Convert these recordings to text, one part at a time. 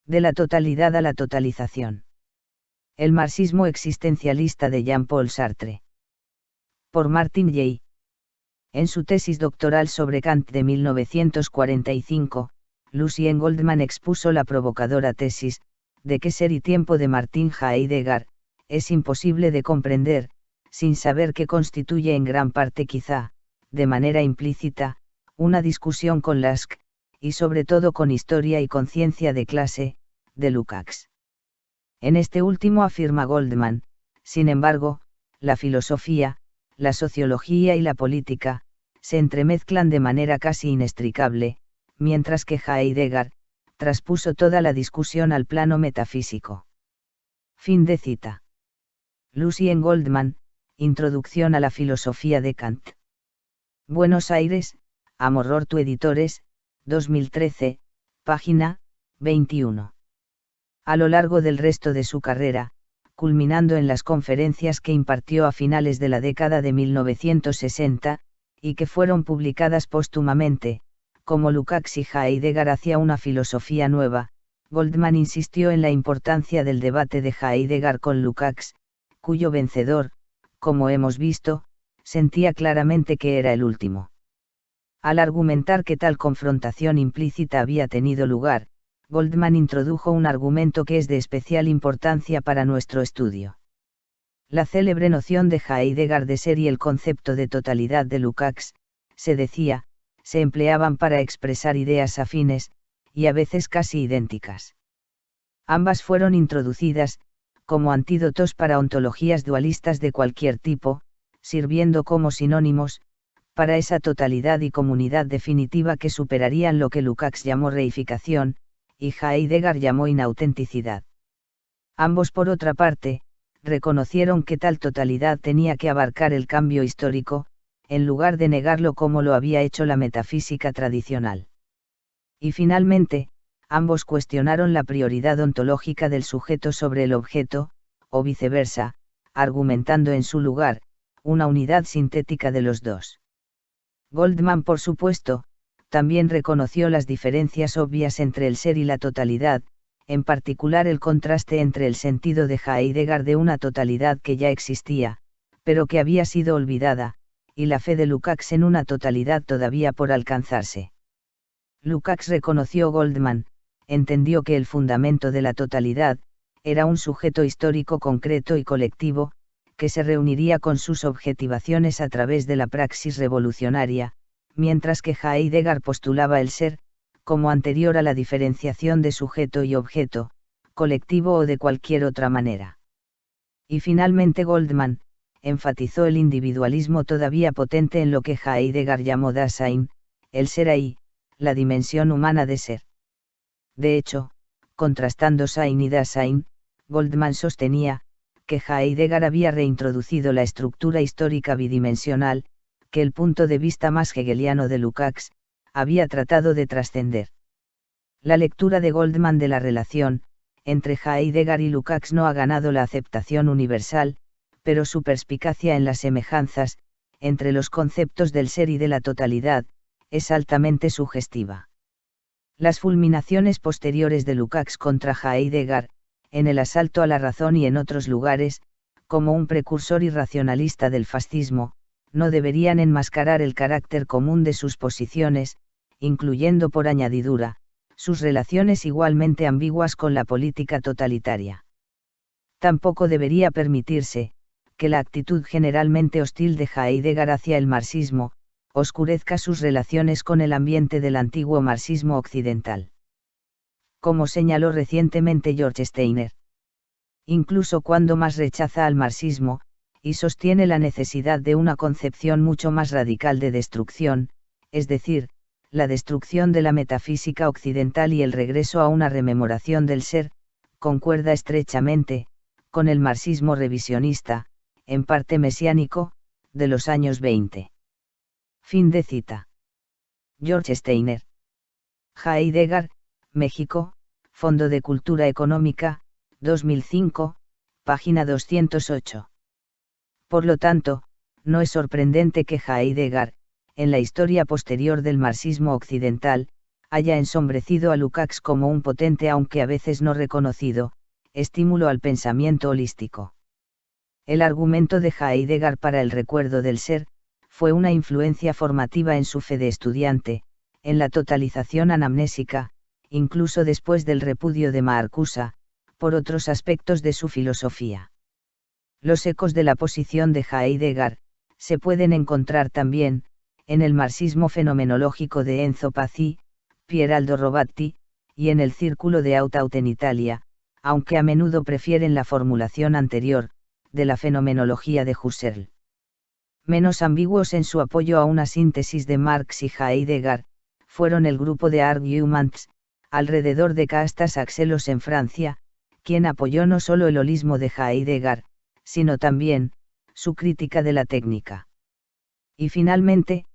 De la totalidad a la totalización. El marxismo existencialista de Jean-Paul Sartre. Por Martin J. En su tesis doctoral sobre Kant de 1945, Lucien Goldman expuso la provocadora tesis, de que Ser y Tiempo de Martin Heidegger, es imposible de comprender, sin saber que constituye en gran parte quizá, de manera implícita, una discusión con Lask, y sobre todo con Historia y Conciencia de Clase, de Lukács. En este último afirma Goldman, sin embargo, la filosofía, la sociología y la política, se entremezclan de manera casi inextricable, mientras que Heidegger, traspuso toda la discusión al plano metafísico. Fin de cita. Lucien Goldman, Introducción a la filosofía de Kant. Buenos Aires, Amorortu Editores, 2013, página 21. A lo largo del resto de su carrera, culminando en las conferencias que impartió a finales de la década de 1960, y que fueron publicadas póstumamente, como Lukács y Heidegger hacia una filosofía nueva, Goldman insistió en la importancia del debate de Heidegger con Lukács, cuyo vencedor, como hemos visto, sentía claramente que era el último. Al argumentar que tal confrontación implícita había tenido lugar, Goldman introdujo un argumento que es de especial importancia para nuestro estudio. La célebre noción de Heidegger de ser y el concepto de totalidad de Lukács, se decía, se empleaban para expresar ideas afines, y a veces casi idénticas. Ambas fueron introducidas, como antídotos para ontologías dualistas de cualquier tipo, sirviendo como sinónimos, para esa totalidad y comunidad definitiva que superarían lo que Lukács llamó reificación, y Heidegger llamó inautenticidad. Ambos por otra parte, reconocieron que tal totalidad tenía que abarcar el cambio histórico, en lugar de negarlo como lo había hecho la metafísica tradicional. Y finalmente, ambos cuestionaron la prioridad ontológica del sujeto sobre el objeto, o viceversa, argumentando en su lugar, una unidad sintética de los dos. Goldman, por supuesto, también reconoció las diferencias obvias entre el ser y la totalidad, en particular el contraste entre el sentido de Heidegger de una totalidad que ya existía, pero que había sido olvidada, y la fe de Lukács en una totalidad todavía por alcanzarse. Lukács, reconoció Goldman, entendió que el fundamento de la totalidad, era un sujeto histórico concreto y colectivo, que se reuniría con sus objetivaciones a través de la praxis revolucionaria, mientras que Heidegger postulaba el ser, como anterior a la diferenciación de sujeto y objeto, colectivo o de cualquier otra manera. Y finalmente Goldman, enfatizó el individualismo todavía potente en lo que Heidegger llamó Dasein, el ser ahí, la dimensión humana de ser. De hecho, contrastando Sein y Dasein, Goldman sostenía, que Heidegger había reintroducido la estructura histórica bidimensional, que el punto de vista más hegeliano de Lukács, había tratado de trascender. La lectura de Goldman de la relación, entre Heidegger y Lukács no ha ganado la aceptación universal, pero su perspicacia en las semejanzas, entre los conceptos del ser y de la totalidad, es altamente sugestiva. Las fulminaciones posteriores de Lukács contra Heidegger, en el asalto a la razón y en otros lugares, como un precursor irracionalista del fascismo, no deberían enmascarar el carácter común de sus posiciones, incluyendo por añadidura, sus relaciones igualmente ambiguas con la política totalitaria. Tampoco debería permitirse, que la actitud generalmente hostil de Heidegger hacia el marxismo, oscurezca sus relaciones con el ambiente del antiguo marxismo occidental. Como señaló recientemente George Steiner. Incluso cuando más rechaza al marxismo, y sostiene la necesidad de una concepción mucho más radical de destrucción, es decir, la destrucción de la metafísica occidental y el regreso a una rememoración del ser, concuerda estrechamente, con el marxismo revisionista, en parte mesiánico, de los años 20. Fin de cita. George Steiner. Heidegger, México, Fondo de Cultura Económica, 2005, página 208. Por lo tanto, no es sorprendente que Heidegger, en la historia posterior del marxismo occidental, haya ensombrecido a Lukács como un potente, aunque a veces no reconocido, estímulo al pensamiento holístico. El argumento de Heidegger para el recuerdo del ser, fue una influencia formativa en su fe de estudiante, en la totalización anamnésica, incluso después del repudio de Marcuse, por otros aspectos de su filosofía. Los ecos de la posición de Heidegger, se pueden encontrar también, en el marxismo fenomenológico de Enzo Pazzi, Pieraldo Robatti, y en el Círculo de Haut en Italia, aunque a menudo prefieren la formulación anterior, de la fenomenología de Husserl. Menos ambiguos en su apoyo a una síntesis de Marx y Heidegger, fueron el grupo de Arguments, alrededor de Castas Axelos en Francia, quien apoyó no solo el holismo de Heidegger, sino también, su crítica de la técnica. Y finalmente,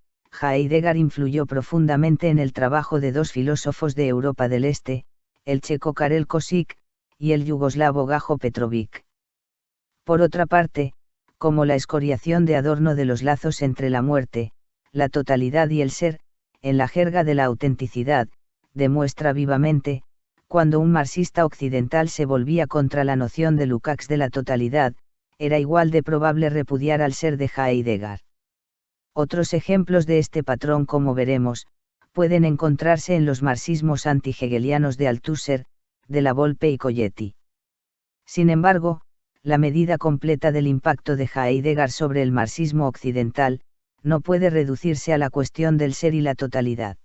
Heidegger influyó profundamente en el trabajo de dos filósofos de Europa del Este, el checo Karel Kosik, y el yugoslavo Gajo Petrović. Por otra parte, como la escoriación de Adorno de los lazos entre la muerte, la totalidad y el ser, en la jerga de la autenticidad, demuestra vivamente, cuando un marxista occidental se volvía contra la noción de Lukács de la totalidad, era igual de probable repudiar al ser de Heidegger. Otros ejemplos de este patrón, como veremos, pueden encontrarse en los marxismos anti-hegelianos de Althusser, de la Volpe y Coyetti. Sin embargo, la medida completa del impacto de Heidegger sobre el marxismo occidental, no puede reducirse a la cuestión del ser y la totalidad.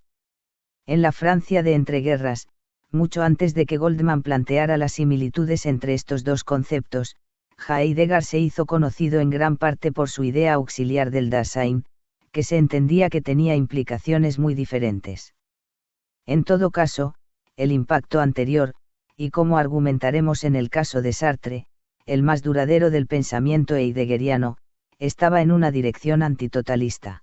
En la Francia de entreguerras, mucho antes de que Goldman planteara las similitudes entre estos dos conceptos, Heidegger se hizo conocido en gran parte por su idea auxiliar del Dasein, que se entendía que tenía implicaciones muy diferentes. En todo caso, el impacto anterior, y como argumentaremos en el caso de Sartre, el más duradero del pensamiento heideggeriano, estaba en una dirección antitotalista.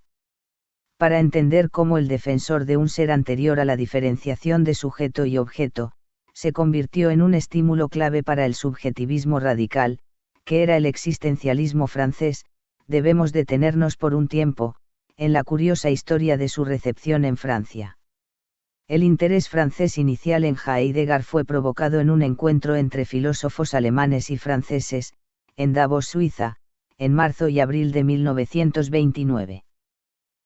Para entender cómo el defensor de un ser anterior a la diferenciación de sujeto y objeto, se convirtió en un estímulo clave para el subjetivismo radical, que era el existencialismo francés, debemos detenernos por un tiempo, en la curiosa historia de su recepción en Francia. El interés francés inicial en Heidegger fue provocado en un encuentro entre filósofos alemanes y franceses, en Davos, Suiza, en marzo y abril de 1929.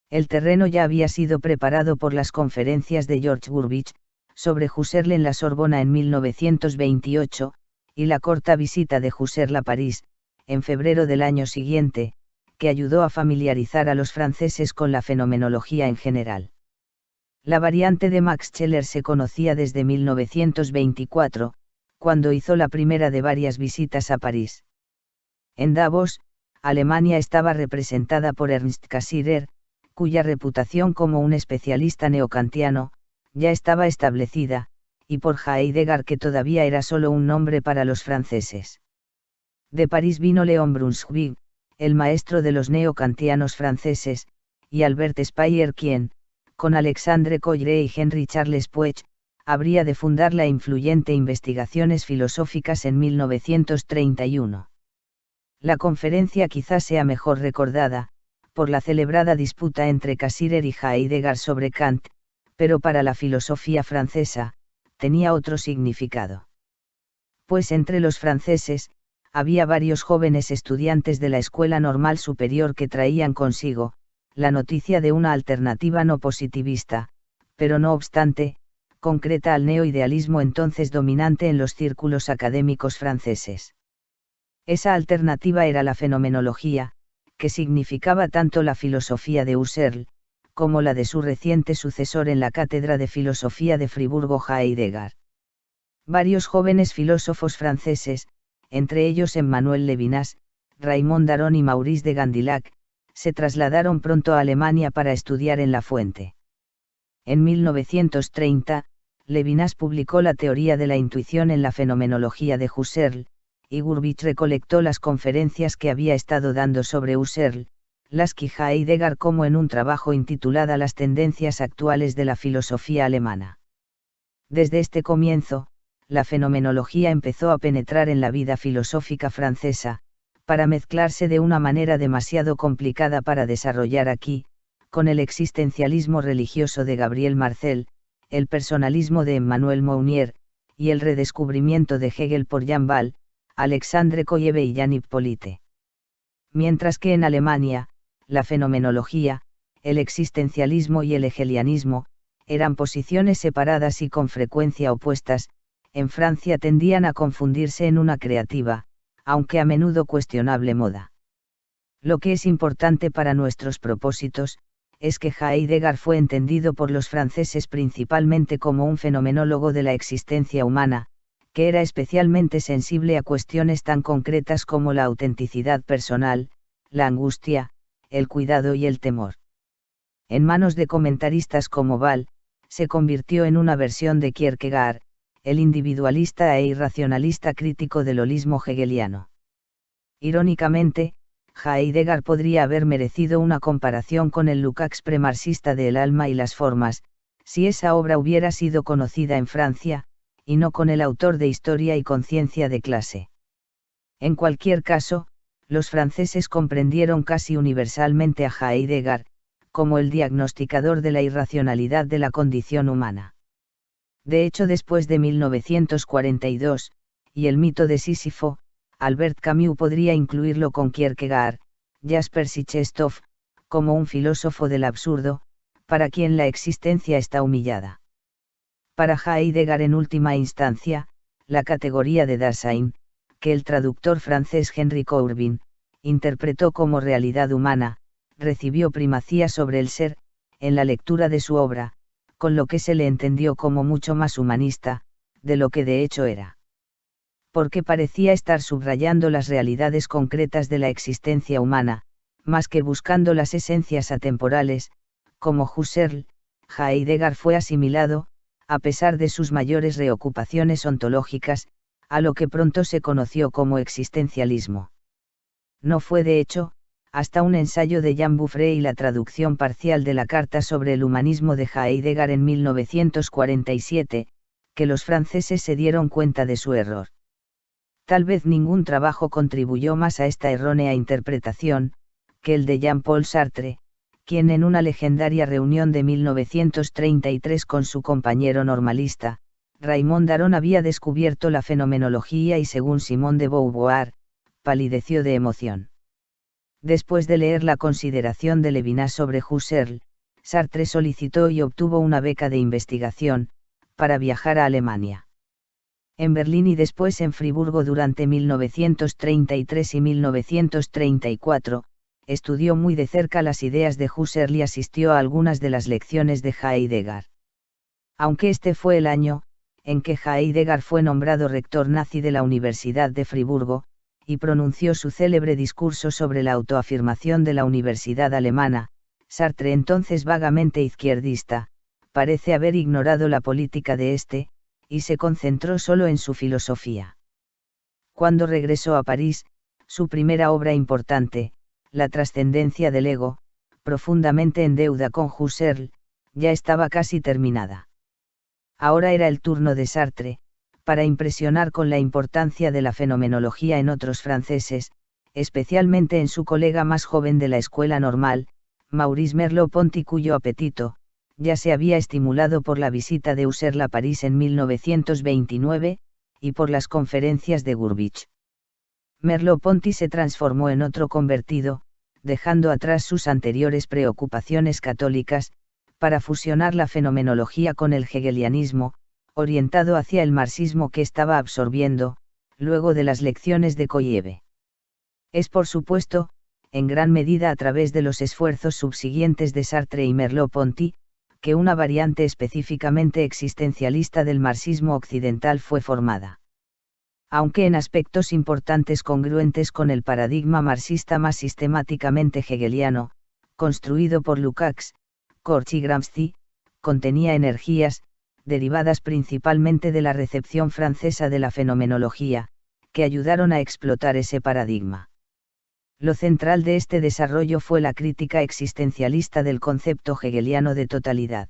El terreno ya había sido preparado por las conferencias de George Burbidge, sobre Husserl en la Sorbona en 1928, y la corta visita de Husserl a París, en febrero del año siguiente, que ayudó a familiarizar a los franceses con la fenomenología en general. La variante de Max Scheler se conocía desde 1924, cuando hizo la primera de varias visitas a París. En Davos, Alemania estaba representada por Ernst Cassirer, cuya reputación como un especialista neokantiano, ya estaba establecida, y por Heidegger, que todavía era solo un nombre para los franceses. De París vino Leon Brunswick, el maestro de los neokantianos franceses, y Albert Speyer, quien, con Alexandre Coiré y Henry Charles Puech, habría de fundar la influyente Investigaciones Filosóficas en 1931. La conferencia quizás sea mejor recordada, por la celebrada disputa entre Cassirer y Heidegger sobre Kant, pero para la filosofía francesa, tenía otro significado. Pues entre los franceses, había varios jóvenes estudiantes de la Escuela Normal Superior que traían consigo, la noticia de una alternativa no positivista, pero no obstante, concreta al neoidealismo entonces dominante en los círculos académicos franceses. Esa alternativa era la fenomenología, que significaba tanto la filosofía de Husserl, como la de su reciente sucesor en la cátedra de filosofía de Friburgo, Heidegger. Varios jóvenes filósofos franceses, entre ellos Emmanuel Levinas, Raymond Aron y Maurice de Gandillac, se trasladaron pronto a Alemania para estudiar en la fuente. En 1930, Levinas publicó la teoría de la intuición en la fenomenología de Husserl, y Burbidge recolectó las conferencias que había estado dando sobre Husserl, Lasky y Heidegger, como en un trabajo intitulado Las tendencias actuales de la filosofía alemana. Desde este comienzo, la fenomenología empezó a penetrar en la vida filosófica francesa, para mezclarse de una manera demasiado complicada para desarrollar aquí, con el existencialismo religioso de Gabriel Marcel, el personalismo de Emmanuel Mounier, y el redescubrimiento de Hegel por Jan Ball, Alexandre Kolleve y Jan Hippolyte. Mientras que en Alemania, la fenomenología, el existencialismo y el hegelianismo, eran posiciones separadas y con frecuencia opuestas, en Francia tendían a confundirse en una creativa, aunque a menudo cuestionable moda. Lo que es importante para nuestros propósitos, es que Heidegger fue entendido por los franceses principalmente como un fenomenólogo de la existencia humana, que era especialmente sensible a cuestiones tan concretas como la autenticidad personal, la angustia, el cuidado y el temor. En manos de comentaristas como Ball, se convirtió en una versión de Kierkegaard, el individualista e irracionalista crítico del holismo hegeliano. Irónicamente, Heidegger podría haber merecido una comparación con el Lukács premarxista de El alma y las formas, si esa obra hubiera sido conocida en Francia, y no con el autor de Historia y conciencia de clase. En cualquier caso, los franceses comprendieron casi universalmente a Heidegger, como el diagnosticador de la irracionalidad de la condición humana. De hecho, después de 1942, y el mito de Sísifo, Albert Camus podría incluirlo con Kierkegaard, Jaspers y Chestov, como un filósofo del absurdo, para quien la existencia está humillada. Para Heidegger en última instancia, la categoría de Dasein, que el traductor francés Henry Corbin interpretó como realidad humana, recibió primacía sobre el ser, en la lectura de su obra, con lo que se le entendió como mucho más humanista, de lo que de hecho era. Porque parecía estar subrayando las realidades concretas de la existencia humana, más que buscando las esencias atemporales, como Husserl. Heidegger fue asimilado, a pesar de sus mayores reocupaciones ontológicas, a lo que pronto se conoció como existencialismo. No fue de hecho, hasta un ensayo de Jean Buffret y la traducción parcial de la Carta sobre el humanismo de Heidegger en 1947, que los franceses se dieron cuenta de su error. Tal vez ningún trabajo contribuyó más a esta errónea interpretación, que el de Jean-Paul Sartre, quien en una legendaria reunión de 1933 con su compañero normalista, Raymond Aron había descubierto la fenomenología y según Simone de Beauvoir, palideció de emoción. Después de leer la consideración de Levinas sobre Husserl, Sartre solicitó y obtuvo una beca de investigación, para viajar a Alemania. En Berlín y después en Friburgo durante 1933 y 1934, estudió muy de cerca las ideas de Husserl y asistió a algunas de las lecciones de Heidegger. Aunque este fue el año en que Heidegger fue nombrado rector nazi de la Universidad de Friburgo, y pronunció su célebre discurso sobre la autoafirmación de la universidad alemana, Sartre, entonces vagamente izquierdista, parece haber ignorado la política de este, y se concentró solo en su filosofía. Cuando regresó a París, su primera obra importante, La trascendencia del ego, profundamente en deuda con Husserl, ya estaba casi terminada. Ahora era el turno de Sartre, para impresionar con la importancia de la fenomenología en otros franceses, especialmente en su colega más joven de la escuela normal, Maurice Merleau-Ponty, cuyo apetito ya se había estimulado por la visita de Husserl a París en 1929, y por las conferencias de Gurvitch. Merleau-Ponty se transformó en otro convertido, dejando atrás sus anteriores preocupaciones católicas, para fusionar la fenomenología con el hegelianismo, orientado hacia el marxismo que estaba absorbiendo, luego de las lecciones de Kolleve. Es por supuesto, en gran medida a través de los esfuerzos subsiguientes de Sartre y Merleau-Ponty, que una variante específicamente existencialista del marxismo occidental fue formada. Aunque en aspectos importantes congruentes con el paradigma marxista más sistemáticamente hegeliano, construido por Lukács, Korch y Gramsci, contenía energías, derivadas principalmente de la recepción francesa de la fenomenología, que ayudaron a explotar ese paradigma. Lo central de este desarrollo fue la crítica existencialista del concepto hegeliano de totalidad.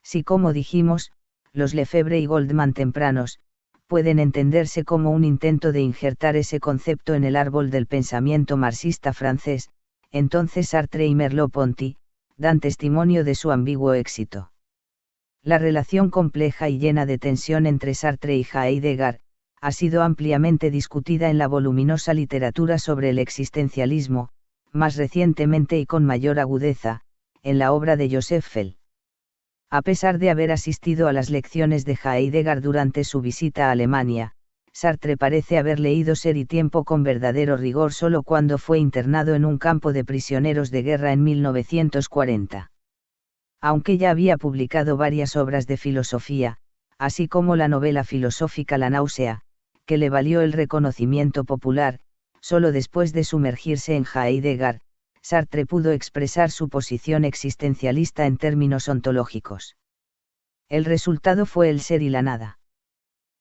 Si, como dijimos, los Lefebvre y Goldman tempranos, pueden entenderse como un intento de injertar ese concepto en el árbol del pensamiento marxista francés, entonces Sartre y Merleau-Ponty dan testimonio de su ambiguo éxito. La relación compleja y llena de tensión entre Sartre y Heidegger ha sido ampliamente discutida en la voluminosa literatura sobre el existencialismo, más recientemente y con mayor agudeza, en la obra de Joseph Fell. A pesar de haber asistido a las lecciones de Heidegger durante su visita a Alemania, Sartre parece haber leído Ser y Tiempo con verdadero rigor solo cuando fue internado en un campo de prisioneros de guerra en 1940. Aunque ya había publicado varias obras de filosofía, así como la novela filosófica La náusea, que le valió el reconocimiento popular, solo después de sumergirse en Heidegger, Sartre pudo expresar su posición existencialista en términos ontológicos. El resultado fue El ser y la nada.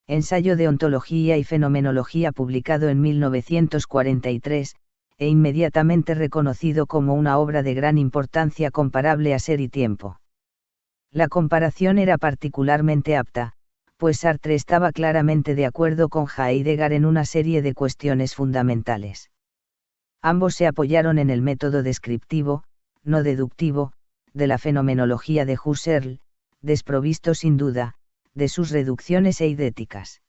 Ensayo de ontología y fenomenología publicado en 1943, e inmediatamente reconocido como una obra de gran importancia comparable a Ser y Tiempo. La comparación era particularmente apta, pues Sartre estaba claramente de acuerdo con Heidegger en una serie de cuestiones fundamentales. Ambos se apoyaron en el método descriptivo, no deductivo, de la fenomenología de Husserl, desprovisto sin duda, de sus reducciones eidéticas.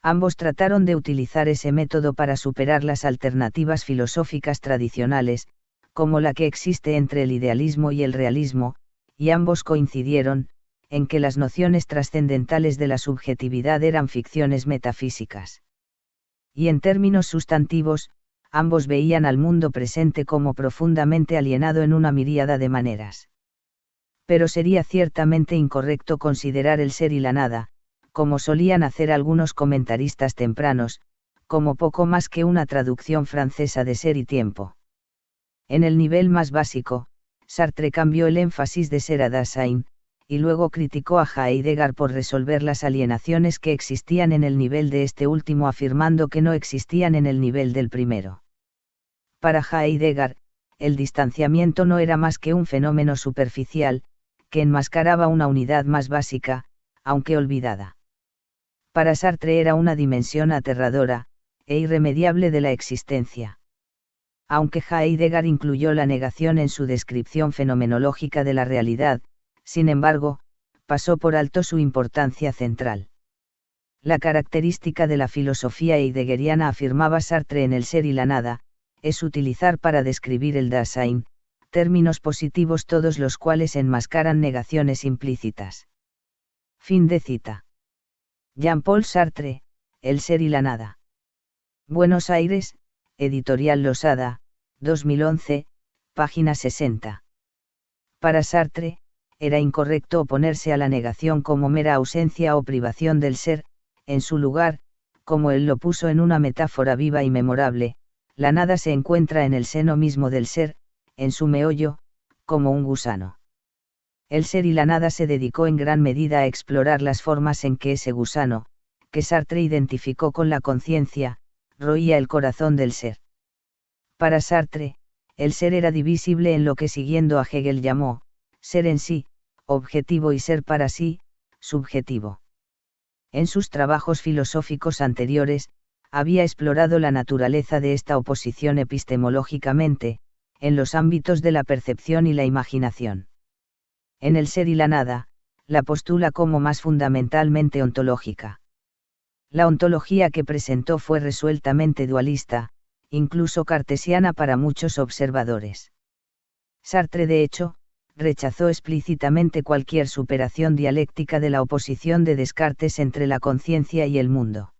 Ambos trataron de utilizar ese método para superar las alternativas filosóficas tradicionales, como la que existe entre el idealismo y el realismo, y ambos coincidieron, en que las nociones trascendentales de la subjetividad eran ficciones metafísicas. Y en términos sustantivos, ambos veían al mundo presente como profundamente alienado en una miríada de maneras. Pero sería ciertamente incorrecto considerar el ser y la nada, como solían hacer algunos comentaristas tempranos, como poco más que una traducción francesa de Ser y Tiempo. En el nivel más básico, Sartre cambió el énfasis de ser a Dasein, y luego criticó a Heidegger por resolver las alienaciones que existían en el nivel de este último afirmando que no existían en el nivel del primero. Para Heidegger, el distanciamiento no era más que un fenómeno superficial, que enmascaraba una unidad más básica, aunque olvidada. Para Sartre era una dimensión aterradora, e irremediable de la existencia. Aunque Heidegger incluyó la negación en su descripción fenomenológica de la realidad, sin embargo, pasó por alto su importancia central. La característica de la filosofía heideggeriana, afirmaba Sartre en El ser y la nada, es utilizar para describir el Dasein, términos positivos todos los cuales enmascaran negaciones implícitas. Fin de cita. Jean-Paul Sartre, El ser y la nada. Buenos Aires, Editorial Losada, 2011, página 60. Para Sartre, era incorrecto oponerse a la negación como mera ausencia o privación del ser, en su lugar, como él lo puso en una metáfora viva y memorable, la nada se encuentra en el seno mismo del ser, en su meollo, como un gusano. El ser y la nada se dedicó en gran medida a explorar las formas en que ese gusano, que Sartre identificó con la conciencia, roía el corazón del ser. Para Sartre, el ser era divisible en lo que siguiendo a Hegel llamó, ser en sí, objetivo y ser para sí, subjetivo. En sus trabajos filosóficos anteriores, había explorado la naturaleza de esta oposición epistemológicamente, en los ámbitos de la percepción y la imaginación. En El ser y la nada, la postula como más fundamentalmente ontológica. La ontología que presentó fue resueltamente dualista, incluso cartesiana para muchos observadores. Sartre, de hecho, rechazó explícitamente cualquier superación dialéctica de la oposición de Descartes entre la conciencia y el mundo.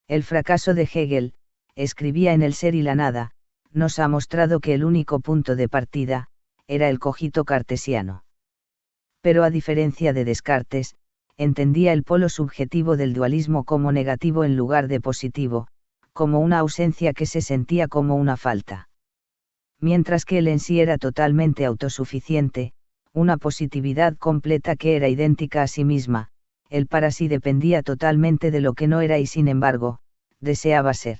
El fracaso de Hegel, escribía en El ser y la nada, nos ha mostrado que el único punto de partida, era el cogito cartesiano. Pero a diferencia de Descartes, entendía el polo subjetivo del dualismo como negativo en lugar de positivo, como una ausencia que se sentía como una falta. Mientras que él en sí era totalmente autosuficiente, una positividad completa que era idéntica a sí misma, él para sí dependía totalmente de lo que no era y sin embargo, deseaba ser.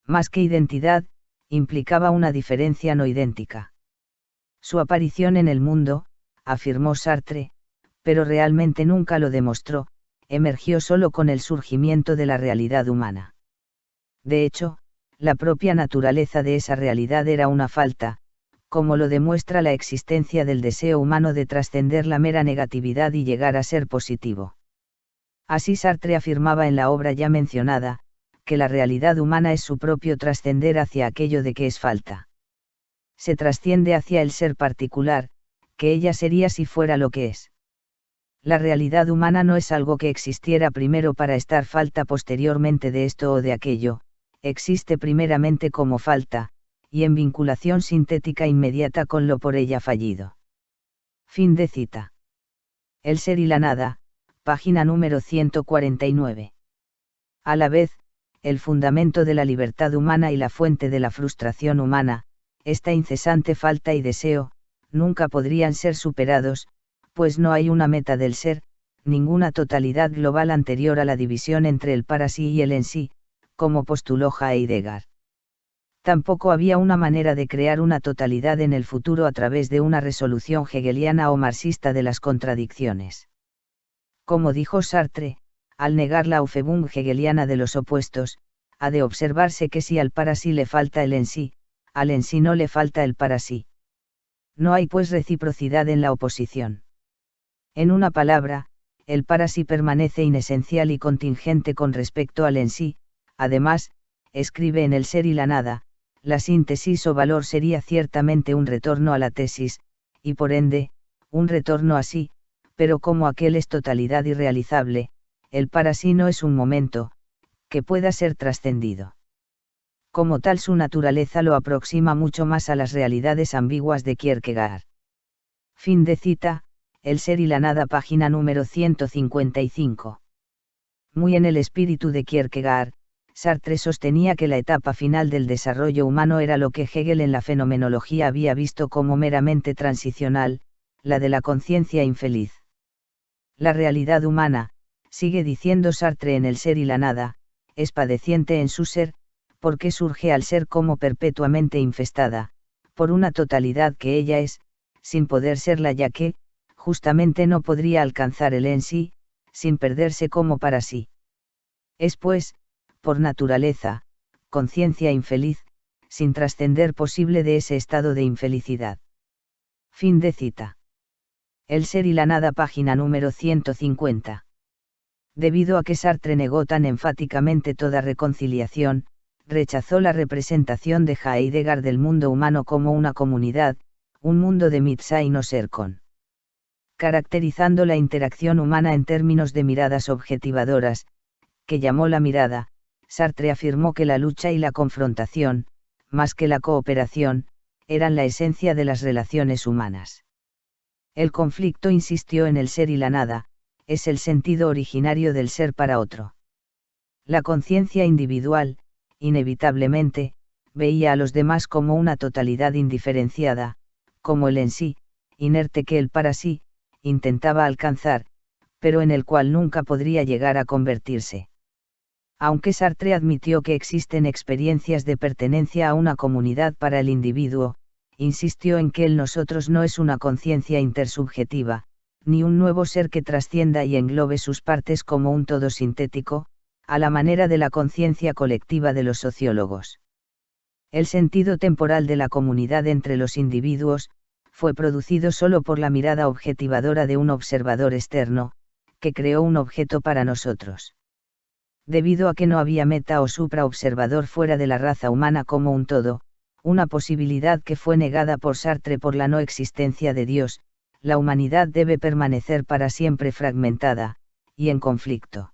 Más que identidad, implicaba una diferencia no idéntica. Su aparición en el mundo, afirmó Sartre, pero realmente nunca lo demostró, emergió solo con el surgimiento de la realidad humana. De hecho, la propia naturaleza de esa realidad era una falta, como lo demuestra la existencia del deseo humano de trascender la mera negatividad y llegar a ser positivo. Así Sartre afirmaba en la obra ya mencionada, que la realidad humana es su propio trascender hacia aquello de que es falta. Se trasciende hacia el ser particular, que ella sería si fuera lo que es. La realidad humana no es algo que existiera primero para estar falta posteriormente de esto o de aquello, existe primeramente como falta, y en vinculación sintética inmediata con lo por ella fallido. Fin de cita. El ser y la nada, página número 149. A la vez, el fundamento de la libertad humana y la fuente de la frustración humana, esta incesante falta y deseo, nunca podrían ser superados, pues no hay una meta del ser, ninguna totalidad global anterior a la división entre el para sí y el en sí, como postuló Heidegger. Tampoco había una manera de crear una totalidad en el futuro a través de una resolución hegeliana o marxista de las contradicciones. Como dijo Sartre, al negar la Aufhebung hegeliana de los opuestos, ha de observarse que si al para sí le falta el en sí, al en sí no le falta el para sí. No hay pues reciprocidad en la oposición. En una palabra, el para sí permanece inesencial y contingente con respecto al en sí. Además, escribe en El ser y la nada, la síntesis o valor sería ciertamente un retorno a la tesis, y por ende, un retorno a sí, pero como aquel es totalidad irrealizable, el para sí no es un momento, que pueda ser trascendido. Como tal su naturaleza lo aproxima mucho más a las realidades ambiguas de Kierkegaard. Fin de cita, El ser y la nada, página número 155. Muy en el espíritu de Kierkegaard, Sartre sostenía que la etapa final del desarrollo humano era lo que Hegel en la fenomenología había visto como meramente transicional, la de la conciencia infeliz. La realidad humana, sigue diciendo Sartre en El ser y la nada, es padeciente en su ser, porque surge al ser como perpetuamente infestada, por una totalidad que ella es, sin poder serla ya que, justamente no podría alcanzar el en sí, sin perderse como para sí. Es pues, por naturaleza, conciencia infeliz, sin trascender posible de ese estado de infelicidad. Fin de cita. El ser y la nada, página número 150. Debido a que Sartre negó tan enfáticamente toda reconciliación, rechazó la representación de Heidegger del mundo humano como una comunidad, un mundo de Mitsein o Serkon. Caracterizando la interacción humana en términos de miradas objetivadoras, que llamó la mirada, Sartre afirmó que la lucha y la confrontación, más que la cooperación, eran la esencia de las relaciones humanas. El conflicto, insistió en el ser y la nada, es el sentido originario del ser para otro. La conciencia individual, inevitablemente, veía a los demás como una totalidad indiferenciada, como el en sí, inerte que el para sí, intentaba alcanzar, pero en el cual nunca podría llegar a convertirse. Aunque Sartre admitió que existen experiencias de pertenencia a una comunidad para el individuo, insistió en que el nosotros no es una conciencia intersubjetiva, ni un nuevo ser que trascienda y englobe sus partes como un todo sintético, a la manera de la conciencia colectiva de los sociólogos. El sentido temporal de la comunidad entre los individuos, fue producido solo por la mirada objetivadora de un observador externo, que creó un objeto para nosotros. Debido a que no había meta o supraobservador fuera de la raza humana como un todo, una posibilidad que fue negada por Sartre por la no existencia de Dios, la humanidad debe permanecer para siempre fragmentada, y en conflicto.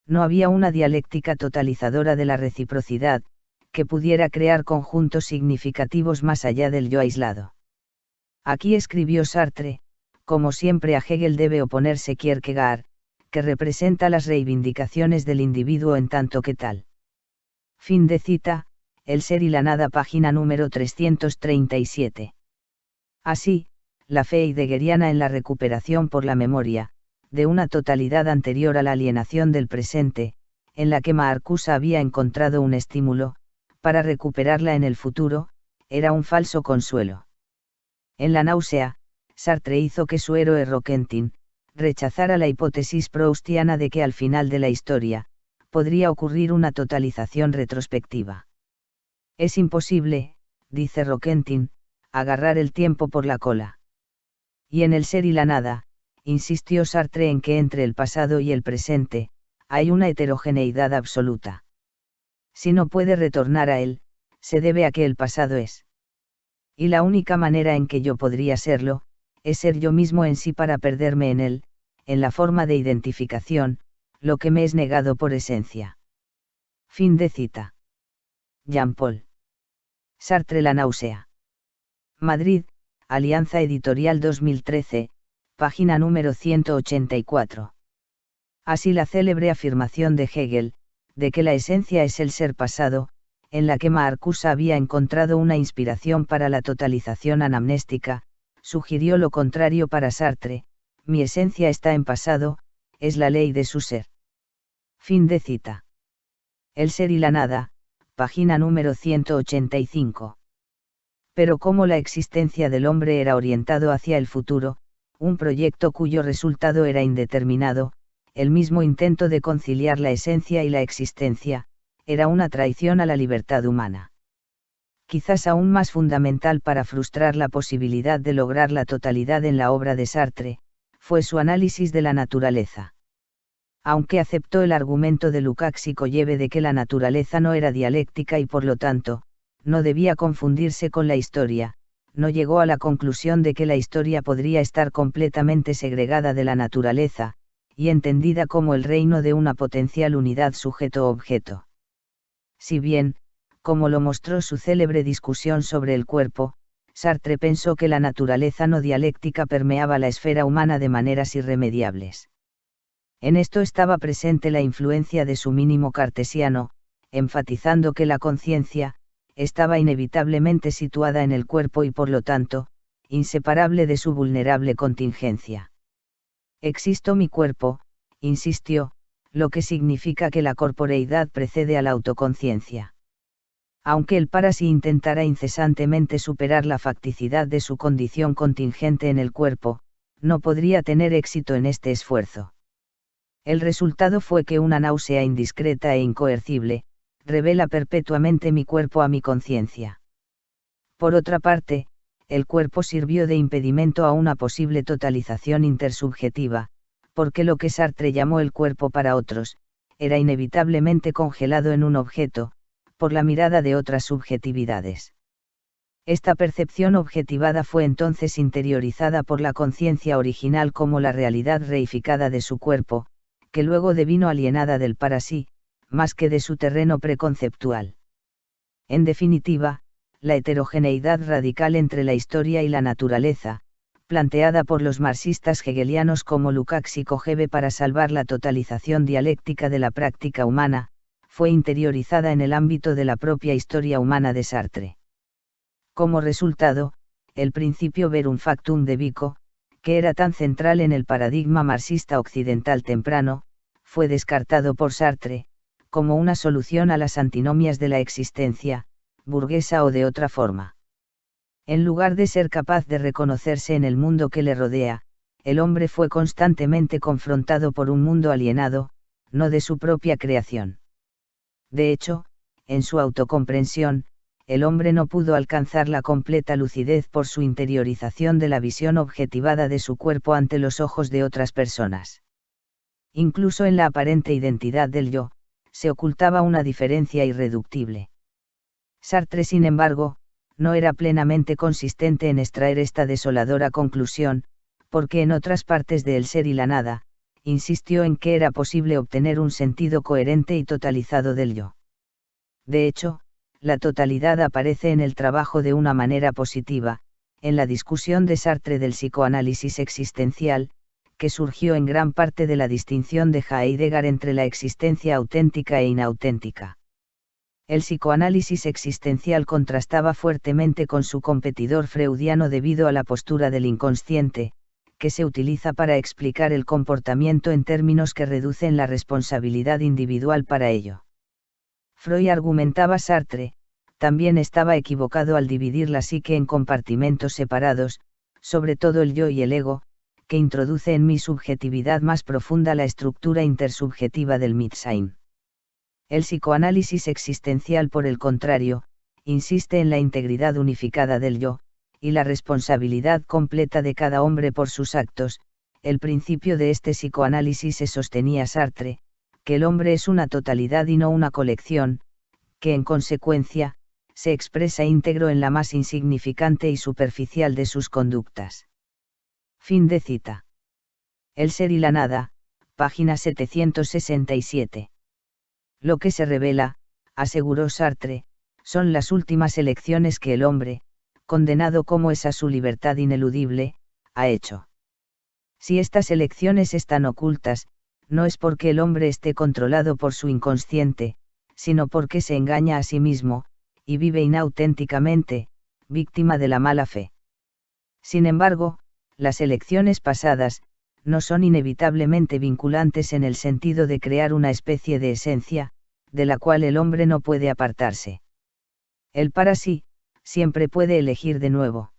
No había una dialéctica totalizadora de la reciprocidad, que pudiera crear conjuntos significativos más allá del yo aislado. Aquí escribió Sartre, como siempre a Hegel debe oponerse Kierkegaard, que representa las reivindicaciones del individuo en tanto que tal. Fin de cita, El ser y la nada, página número 337. Así, la fe heideggeriana en la recuperación por la memoria, de una totalidad anterior a la alienación del presente, en la que Marcuse había encontrado un estímulo, para recuperarla en el futuro, era un falso consuelo. En La náusea, Sartre hizo que su héroe Roquentin rechazara la hipótesis proustiana de que al final de la historia, podría ocurrir una totalización retrospectiva. Es imposible, dice Roquentin, agarrar el tiempo por la cola. Y en el ser y la nada, insistió Sartre en que entre el pasado y el presente, hay una heterogeneidad absoluta. Si no puede retornar a él, se debe a que el pasado es. Y la única manera en que yo podría serlo, es ser yo mismo en sí para perderme en él, en la forma de identificación, lo que me es negado por esencia. Fin de cita. Jean-Paul Sartre. La náusea. Madrid, Alianza Editorial 2013, página número 184. Así la célebre afirmación de Hegel, de que la esencia es el ser pasado, en la que Marcuse había encontrado una inspiración para la totalización anamnéstica, sugirió lo contrario para Sartre: mi esencia está en pasado, es la ley de su ser. Fin de cita. El ser y la nada, página número 185. Pero como la existencia del hombre era orientado hacia el futuro, un proyecto cuyo resultado era indeterminado, el mismo intento de conciliar la esencia y la existencia, era una traición a la libertad humana. Quizás aún más fundamental para frustrar la posibilidad de lograr la totalidad en la obra de Sartre, fue su análisis de la naturaleza. Aunque aceptó el argumento de Lukács y Kolleve de que la naturaleza no era dialéctica y por lo tanto, no debía confundirse con la historia, no llegó a la conclusión de que la historia podría estar completamente segregada de la naturaleza, y entendida como el reino de una potencial unidad sujeto-objeto. Si bien, como lo mostró su célebre discusión sobre el cuerpo, Sartre pensó que la naturaleza no dialéctica permeaba la esfera humana de maneras irremediables. En esto estaba presente la influencia de su mínimo cartesiano, enfatizando que la conciencia estaba inevitablemente situada en el cuerpo y por lo tanto, inseparable de su vulnerable contingencia. Existo mi cuerpo, insistió, lo que significa que la corporeidad precede a la autoconciencia. Aunque el Parasi intentara incesantemente superar la facticidad de su condición contingente en el cuerpo, no podría tener éxito en este esfuerzo. El resultado fue que una náusea indiscreta e incoercible, revela perpetuamente mi cuerpo a mi conciencia. Por otra parte, el cuerpo sirvió de impedimento a una posible totalización intersubjetiva, porque lo que Sartre llamó el cuerpo para otros, era inevitablemente congelado en un objeto, por la mirada de otras subjetividades. Esta percepción objetivada fue entonces interiorizada por la conciencia original como la realidad reificada de su cuerpo, que luego devino alienada del Parasi, más que de su terreno preconceptual. En definitiva, la heterogeneidad radical entre la historia y la naturaleza, planteada por los marxistas hegelianos como Lukács y Kolleve para salvar la totalización dialéctica de la práctica humana, fue interiorizada en el ámbito de la propia historia humana de Sartre. Como resultado, el principio verum factum de Vico, que era tan central en el paradigma marxista occidental temprano, fue descartado por Sartre, como una solución a las antinomias de la existencia, burguesa o de otra forma. En lugar de ser capaz de reconocerse en el mundo que le rodea, el hombre fue constantemente confrontado por un mundo alienado, no de su propia creación. De hecho, en su autocomprensión, el hombre no pudo alcanzar la completa lucidez por su interiorización de la visión objetivada de su cuerpo ante los ojos de otras personas. Incluso en la aparente identidad del yo, se ocultaba una diferencia irreductible. Sartre, sin embargo, no era plenamente consistente en extraer esta desoladora conclusión, porque en otras partes de El ser y la nada, insistió en que era posible obtener un sentido coherente y totalizado del yo. De hecho, la totalidad aparece en el trabajo de una manera positiva, en la discusión de Sartre del psicoanálisis existencial, que surgió en gran parte de la distinción de Heidegger entre la existencia auténtica e inauténtica. El psicoanálisis existencial contrastaba fuertemente con su competidor freudiano debido a la postura del inconsciente, que se utiliza para explicar el comportamiento en términos que reducen la responsabilidad individual para ello. Freud, argumentaba Sartre, también estaba equivocado al dividir la psique en compartimentos separados, sobre todo el yo y el ego, que introduce en mi subjetividad más profunda la estructura intersubjetiva del Mitsein. El psicoanálisis existencial, por el contrario, insiste en la integridad unificada del yo, y la responsabilidad completa de cada hombre por sus actos. El principio de este psicoanálisis se sostenía Sartre, que el hombre es una totalidad y no una colección, que en consecuencia, se expresa íntegro en la más insignificante y superficial de sus conductas. Fin de cita. El ser y la nada, página 767. Lo que se revela, aseguró Sartre, son las últimas elecciones que el hombre, condenado como es a su libertad ineludible, ha hecho. Si estas elecciones están ocultas, no es porque el hombre esté controlado por su inconsciente, sino porque se engaña a sí mismo, y vive inauténticamente, víctima de la mala fe. Sin embargo, las elecciones pasadas, no son inevitablemente vinculantes en el sentido de crear una especie de esencia, de la cual el hombre no puede apartarse. Él para sí, siempre puede elegir de nuevo.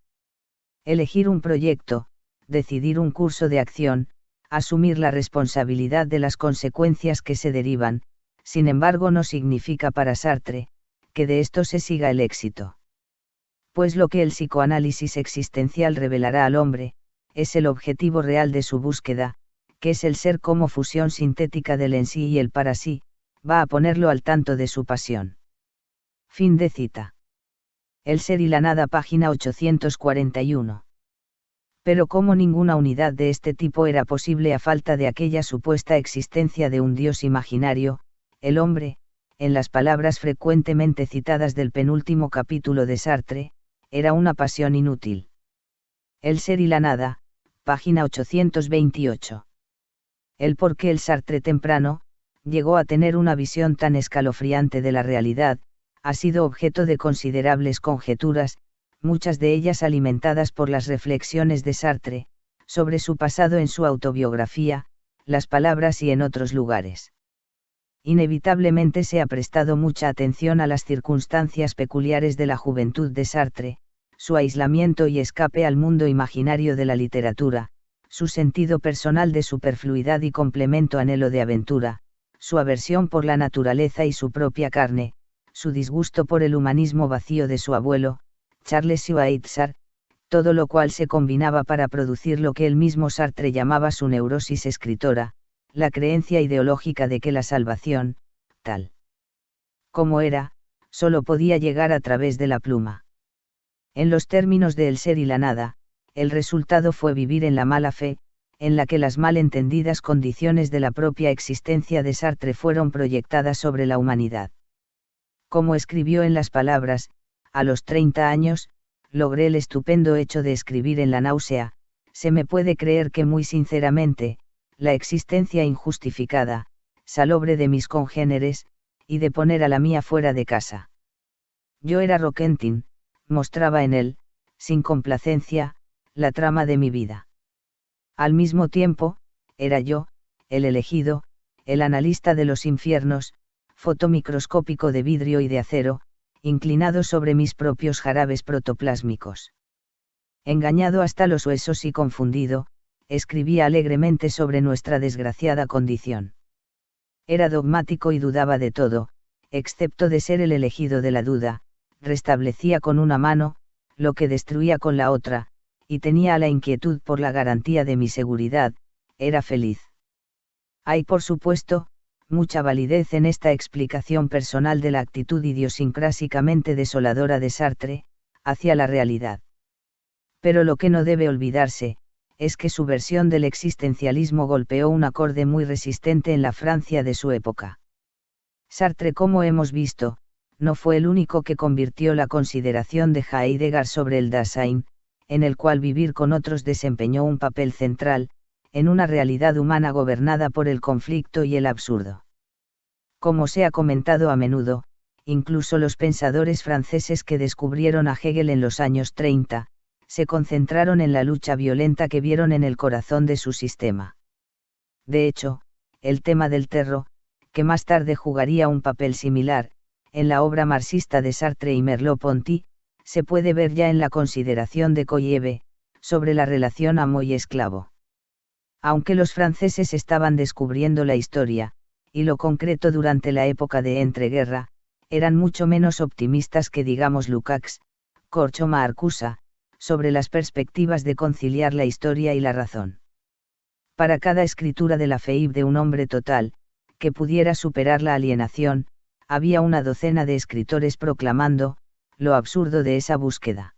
Elegir un proyecto, decidir un curso de acción, asumir la responsabilidad de las consecuencias que se derivan, sin embargo no significa para Sartre, que de esto se siga el éxito. Pues lo que el psicoanálisis existencial revelará al hombre, es el objetivo real de su búsqueda, que es el ser como fusión sintética del en sí y el para sí, va a ponerlo al tanto de su pasión. Fin de cita. El ser y la nada, página 841. Pero como ninguna unidad de este tipo era posible a falta de aquella supuesta existencia de un Dios imaginario, el hombre, en las palabras frecuentemente citadas del penúltimo capítulo de Sartre, era una pasión inútil. El ser y la nada, página 828. El por qué el Sartre temprano, llegó a tener una visión tan escalofriante de la realidad, ha sido objeto de considerables conjeturas, muchas de ellas alimentadas por las reflexiones de Sartre, sobre su pasado en su autobiografía, Las Palabras y en otros lugares. Inevitablemente se ha prestado mucha atención a las circunstancias peculiares de la juventud de Sartre, su aislamiento y escape al mundo imaginario de la literatura, su sentido personal de superfluidad y complemento anhelo de aventura, su aversión por la naturaleza y su propia carne, su disgusto por el humanismo vacío de su abuelo, Charles Schweitzer, todo lo cual se combinaba para producir lo que él mismo Sartre llamaba su neurosis escritora, la creencia ideológica de que la salvación, tal como era, solo podía llegar a través de la pluma. En los términos de El ser y la nada, el resultado fue vivir en la mala fe, en la que las mal entendidas condiciones de la propia existencia de Sartre fueron proyectadas sobre la humanidad. Como escribió en Las Palabras, a los 30 años, logré el estupendo hecho de escribir en La náusea, se me puede creer que muy sinceramente, la existencia injustificada, salobre de mis congéneres, y de poner a la mía fuera de casa. Yo era Roquentin, mostraba en él, sin complacencia, la trama de mi vida. Al mismo tiempo, era yo, el elegido, el analista de los infiernos, fotomicroscópico de vidrio y de acero, inclinado sobre mis propios jarabes protoplásmicos. Engañado hasta los huesos y confundido, escribía alegremente sobre nuestra desgraciada condición. Era dogmático y dudaba de todo, excepto de ser el elegido de la duda, restablecía con una mano, lo que destruía con la otra, y tenía la inquietud por la garantía de mi seguridad, era feliz. Hay por supuesto, mucha validez en esta explicación personal de la actitud idiosincrásicamente desoladora de Sartre, hacia la realidad. Pero lo que no debe olvidarse, es que su versión del existencialismo golpeó un acorde muy resistente en la Francia de su época. Sartre, como hemos visto, no fue el único que convirtió la consideración de Heidegger sobre el Dasein, en el cual vivir con otros desempeñó un papel central, en una realidad humana gobernada por el conflicto y el absurdo. Como se ha comentado a menudo, incluso los pensadores franceses que descubrieron a Hegel en los años 30, se concentraron en la lucha violenta que vieron en el corazón de su sistema. De hecho, el tema del terror, que más tarde jugaría un papel similar, en la obra marxista de Sartre y Merleau-Ponty, se puede ver ya en la consideración de Koyeve, sobre la relación amo y esclavo. Aunque los franceses estaban descubriendo la historia, y lo concreto durante la época de entreguerra, eran mucho menos optimistas que digamos Lukács, Corcho Marcusa, sobre las perspectivas de conciliar la historia y la razón. Para cada escritura de la Feib de un hombre total, que pudiera superar la alienación, había una docena de escritores proclamando lo absurdo de esa búsqueda.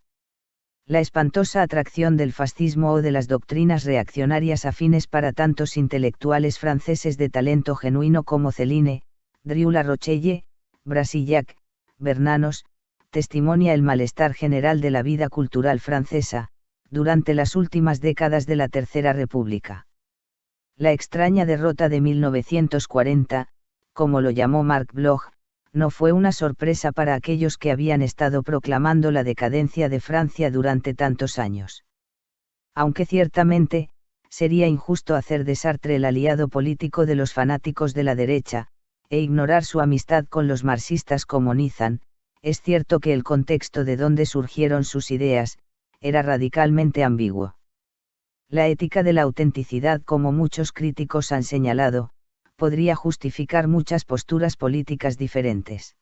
La espantosa atracción del fascismo o de las doctrinas reaccionarias afines para tantos intelectuales franceses de talento genuino como Céline, Drieu-La Rochelle, Brasillac, Bernanos, testimonia el malestar general de la vida cultural francesa, durante las últimas décadas de la Tercera República. La extraña derrota de 1940, como lo llamó Marc Bloch, no fue una sorpresa para aquellos que habían estado proclamando la decadencia de Francia durante tantos años. Aunque ciertamente, sería injusto hacer de Sartre el aliado político de los fanáticos de la derecha, e ignorar su amistad con los marxistas como Nizan, es cierto que el contexto de donde surgieron sus ideas, era radicalmente ambiguo. La ética de la autenticidad, como muchos críticos han señalado, podría justificar muchas posturas políticas diferentes.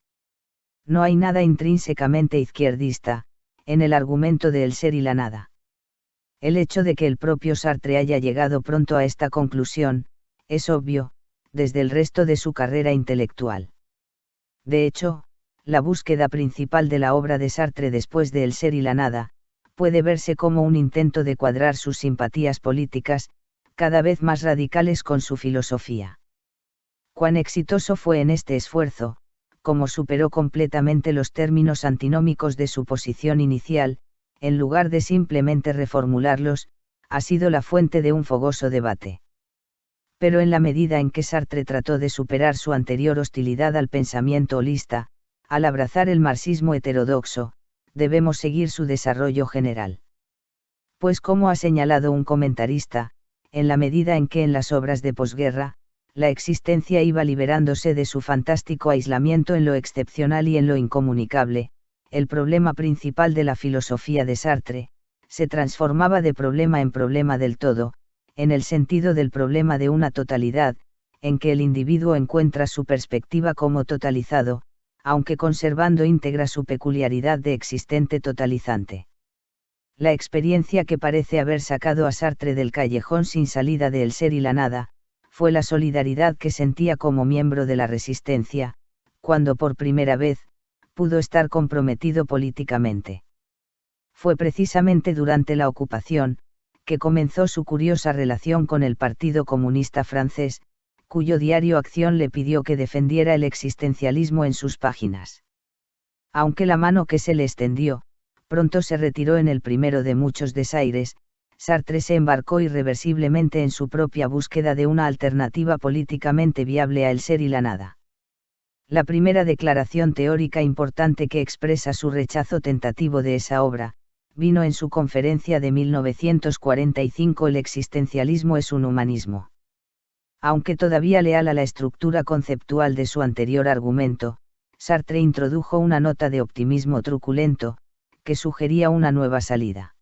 No hay nada intrínsecamente izquierdista en el argumento de el ser y la nada. El hecho de que el propio Sartre haya llegado pronto a esta conclusión, es obvio, desde el resto de su carrera intelectual. De hecho, la búsqueda principal de la obra de Sartre después de el ser y la nada, puede verse como un intento de cuadrar sus simpatías políticas, cada vez más radicales con su filosofía. Cuán exitoso fue en este esfuerzo, como superó completamente los términos antinómicos de su posición inicial, en lugar de simplemente reformularlos, ha sido la fuente de un fogoso debate. Pero en la medida en que Sartre trató de superar su anterior hostilidad al pensamiento holista, al abrazar el marxismo heterodoxo, debemos seguir su desarrollo general. Pues como ha señalado un comentarista, en la medida en que en las obras de posguerra, la existencia iba liberándose de su fantástico aislamiento en lo excepcional y en lo incomunicable, el problema principal de la filosofía de Sartre, se transformaba de problema en problema del todo, en el sentido del problema de una totalidad, en que el individuo encuentra su perspectiva como totalizado, aunque conservando íntegra su peculiaridad de existente totalizante. La experiencia que parece haber sacado a Sartre del callejón sin salida de el ser y la nada, fue la solidaridad que sentía como miembro de la resistencia, cuando por primera vez, pudo estar comprometido políticamente. Fue precisamente durante la ocupación, que comenzó su curiosa relación con el Partido Comunista francés, cuyo diario Acción le pidió que defendiera el existencialismo en sus páginas. Aunque la mano que se le extendió, pronto se retiró en el primero de muchos desaires, Sartre se embarcó irreversiblemente en su propia búsqueda de una alternativa políticamente viable a el ser y la nada. La primera declaración teórica importante que expresa su rechazo tentativo de esa obra, vino en su conferencia de 1945. El existencialismo es un humanismo. Aunque todavía leal a la estructura conceptual de su anterior argumento, Sartre introdujo una nota de optimismo truculento, que sugería una nueva salida.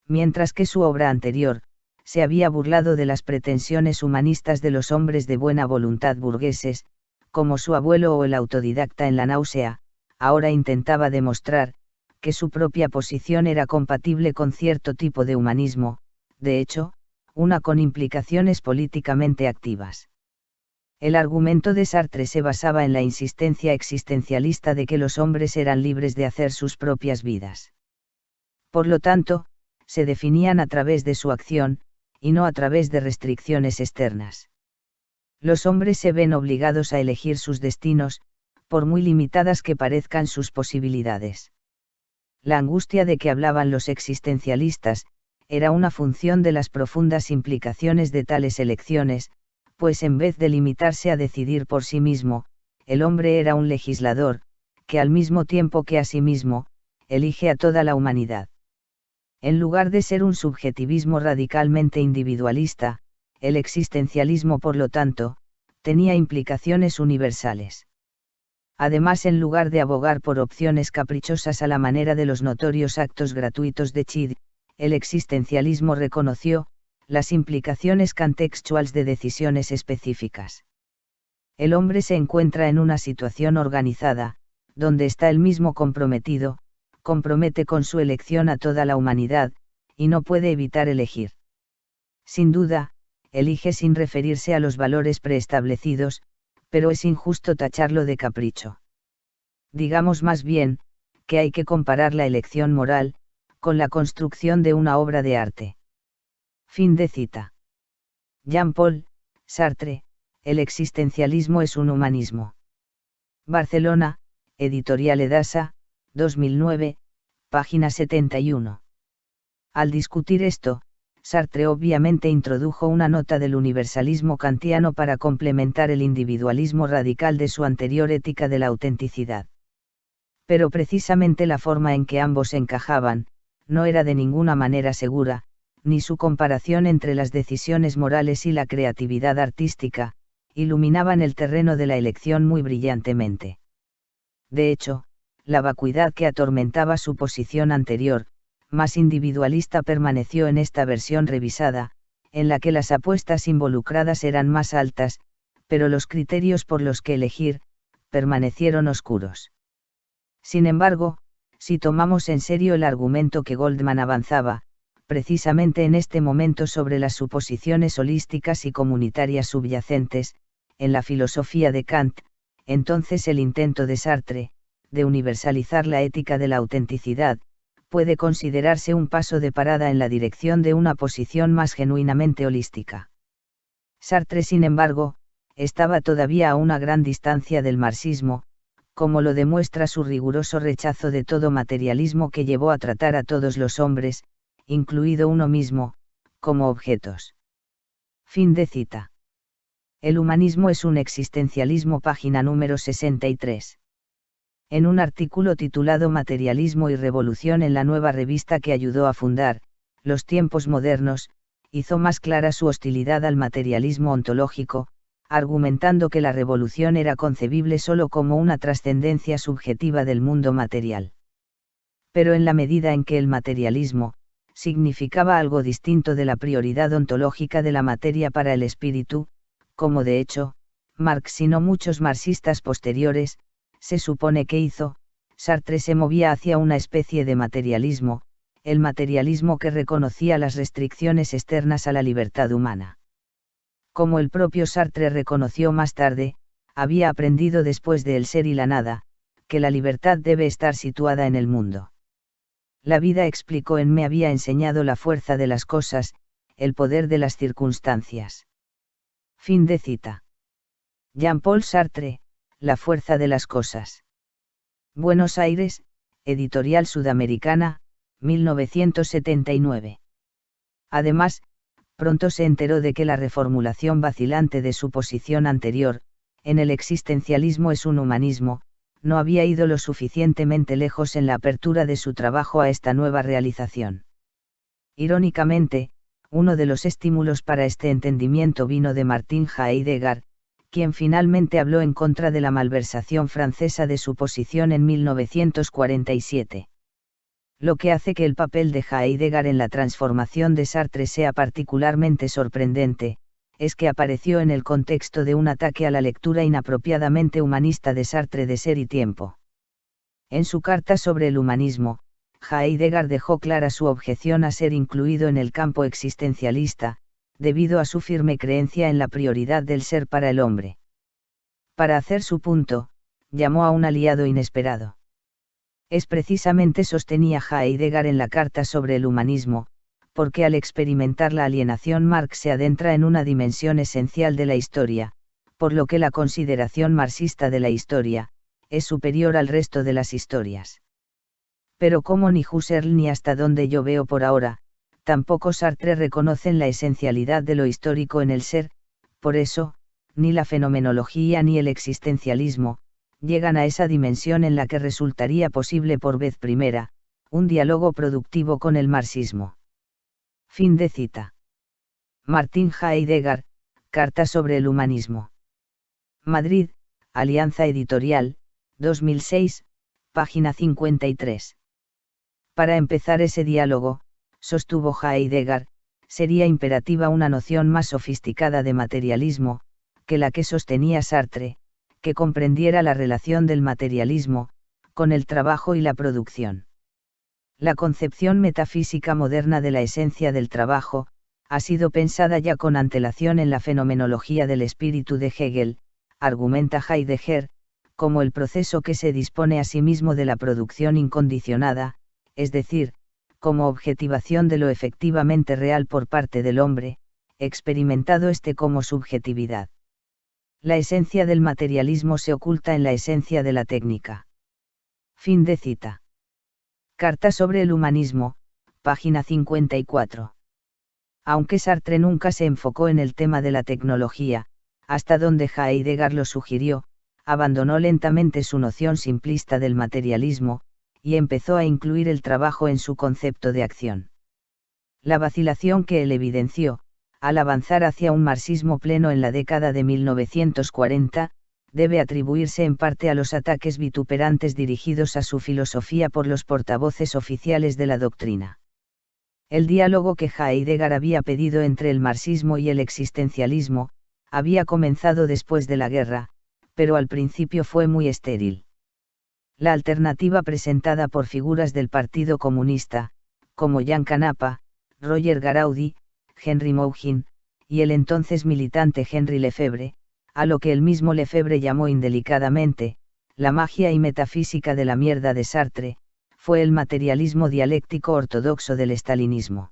Mientras que su obra anterior, se había burlado de las pretensiones humanistas de los hombres de buena voluntad burgueses, como su abuelo o el autodidacta en La náusea, ahora intentaba demostrar, que su propia posición era compatible con cierto tipo de humanismo, de hecho, una con implicaciones políticamente activas. El argumento de Sartre se basaba en la insistencia existencialista de que los hombres eran libres de hacer sus propias vidas. Por lo tanto, se definían a través de su acción, y no a través de restricciones externas. Los hombres se ven obligados a elegir sus destinos, por muy limitadas que parezcan sus posibilidades. La angustia de que hablaban los existencialistas, era una función de las profundas implicaciones de tales elecciones, pues en vez de limitarse a decidir por sí mismo, el hombre era un legislador, que al mismo tiempo que a sí mismo, elige a toda la humanidad. En lugar de ser un subjetivismo radicalmente individualista, el existencialismo, por lo tanto, tenía implicaciones universales. Además, en lugar de abogar por opciones caprichosas a la manera de los notorios actos gratuitos de Chid, el existencialismo reconoció las implicaciones contextuales de decisiones específicas. El hombre se encuentra en una situación organizada, donde está él mismo comprometido, compromete con su elección a toda la humanidad, y no puede evitar elegir. Sin duda, elige sin referirse a los valores preestablecidos, pero es injusto tacharlo de capricho. Digamos más bien, que hay que comparar la elección moral, con la construcción de una obra de arte. Fin de cita. Jean-Paul Sartre, el existencialismo es un humanismo. Barcelona, Editorial Edasa, 2009, página 71. Al discutir esto, Sartre obviamente introdujo una nota del universalismo kantiano para complementar el individualismo radical de su anterior ética de la autenticidad. Pero precisamente la forma en que ambos encajaban, no era de ninguna manera segura, ni su comparación entre las decisiones morales y la creatividad artística, iluminaban el terreno de la elección muy brillantemente. De hecho, la vacuidad que atormentaba su posición anterior, más individualista, permaneció en esta versión revisada, en la que las apuestas involucradas eran más altas, pero los criterios por los que elegir, permanecieron oscuros. Sin embargo, si tomamos en serio el argumento que Goldman avanzaba, precisamente en este momento sobre las suposiciones holísticas y comunitarias subyacentes, en la filosofía de Kant, entonces el intento de Sartre, de universalizar la ética de la autenticidad, puede considerarse un paso de parada en la dirección de una posición más genuinamente holística. Sartre, sin embargo, estaba todavía a una gran distancia del marxismo, como lo demuestra su riguroso rechazo de todo materialismo que llevó a tratar a todos los hombres, incluido uno mismo, como objetos. Fin de cita. El humanismo es un existencialismo, página número 63. En un artículo titulado Materialismo y Revolución en la nueva revista que ayudó a fundar, Los Tiempos Modernos, hizo más clara su hostilidad al materialismo ontológico, argumentando que la revolución era concebible solo como una trascendencia subjetiva del mundo material. Pero en la medida en que el materialismo significaba algo distinto de la prioridad ontológica de la materia para el espíritu, como de hecho, Marx y no muchos marxistas posteriores, se supone que hizo, Sartre se movía hacia una especie de materialismo, el materialismo que reconocía las restricciones externas a la libertad humana. Como el propio Sartre reconoció más tarde, había aprendido después de El ser y la nada, que la libertad debe estar situada en el mundo. La vida, explicó, me había enseñado la fuerza de las cosas, el poder de las circunstancias. Fin de cita. Jean-Paul Sartre, La fuerza de las cosas. Buenos Aires, Editorial Sudamericana, 1979. Además, pronto se enteró de que la reformulación vacilante de su posición anterior, en el existencialismo es un humanismo, no había ido lo suficientemente lejos en la apertura de su trabajo a esta nueva realización. Irónicamente, uno de los estímulos para este entendimiento vino de Martin Heidegger, quien finalmente habló en contra de la malversación francesa de su posición en 1947. Lo que hace que el papel de Heidegger en la transformación de Sartre sea particularmente sorprendente, es que apareció en el contexto de un ataque a la lectura inapropiadamente humanista de Sartre de Ser y Tiempo. En su carta sobre el humanismo, Heidegger dejó clara su objeción a ser incluido en el campo existencialista, debido a su firme creencia en la prioridad del ser para el hombre. Para hacer su punto, llamó a un aliado inesperado. Es precisamente, sostenía Heidegger en la carta sobre el humanismo, porque al experimentar la alienación Marx se adentra en una dimensión esencial de la historia, por lo que la consideración marxista de la historia, es superior al resto de las historias. Pero como ni Husserl ni hasta donde yo veo por ahora, tampoco Sartre reconocen la esencialidad de lo histórico en el ser, por eso, ni la fenomenología ni el existencialismo, llegan a esa dimensión en la que resultaría posible por vez primera, un diálogo productivo con el marxismo. Fin de cita. Martin Heidegger, Carta sobre el humanismo. Madrid, Alianza Editorial, 2006, página 53. Para empezar ese diálogo, sostuvo Heidegger, sería imperativa una noción más sofisticada de materialismo, que la que sostenía Sartre, que comprendiera la relación del materialismo con el trabajo y la producción. La concepción metafísica moderna de la esencia del trabajo, ha sido pensada ya con antelación en la fenomenología del espíritu de Hegel, argumenta Heidegger, como el proceso que se dispone a sí mismo de la producción incondicionada, es decir, como objetivación de lo efectivamente real por parte del hombre, experimentado éste como subjetividad. La esencia del materialismo se oculta en la esencia de la técnica. Fin de cita. Carta sobre el humanismo, página 54. Aunque Sartre nunca se enfocó en el tema de la tecnología, hasta donde Heidegger lo sugirió, abandonó lentamente su noción simplista del materialismo, y empezó a incluir el trabajo en su concepto de acción. La vacilación que él evidenció, al avanzar hacia un marxismo pleno en la década de 1940, debe atribuirse en parte a los ataques vituperantes dirigidos a su filosofía por los portavoces oficiales de la doctrina. El diálogo que Heidegger había pedido entre el marxismo y el existencialismo, había comenzado después de la guerra, pero al principio fue muy estéril. La alternativa presentada por figuras del Partido Comunista, como Jan Canapa, Roger Garaudi, Henry Mougin, y el entonces militante Henry Lefebvre, a lo que el mismo Lefebvre llamó indelicadamente, la magia y metafísica de la mierda de Sartre, fue el materialismo dialéctico ortodoxo del estalinismo.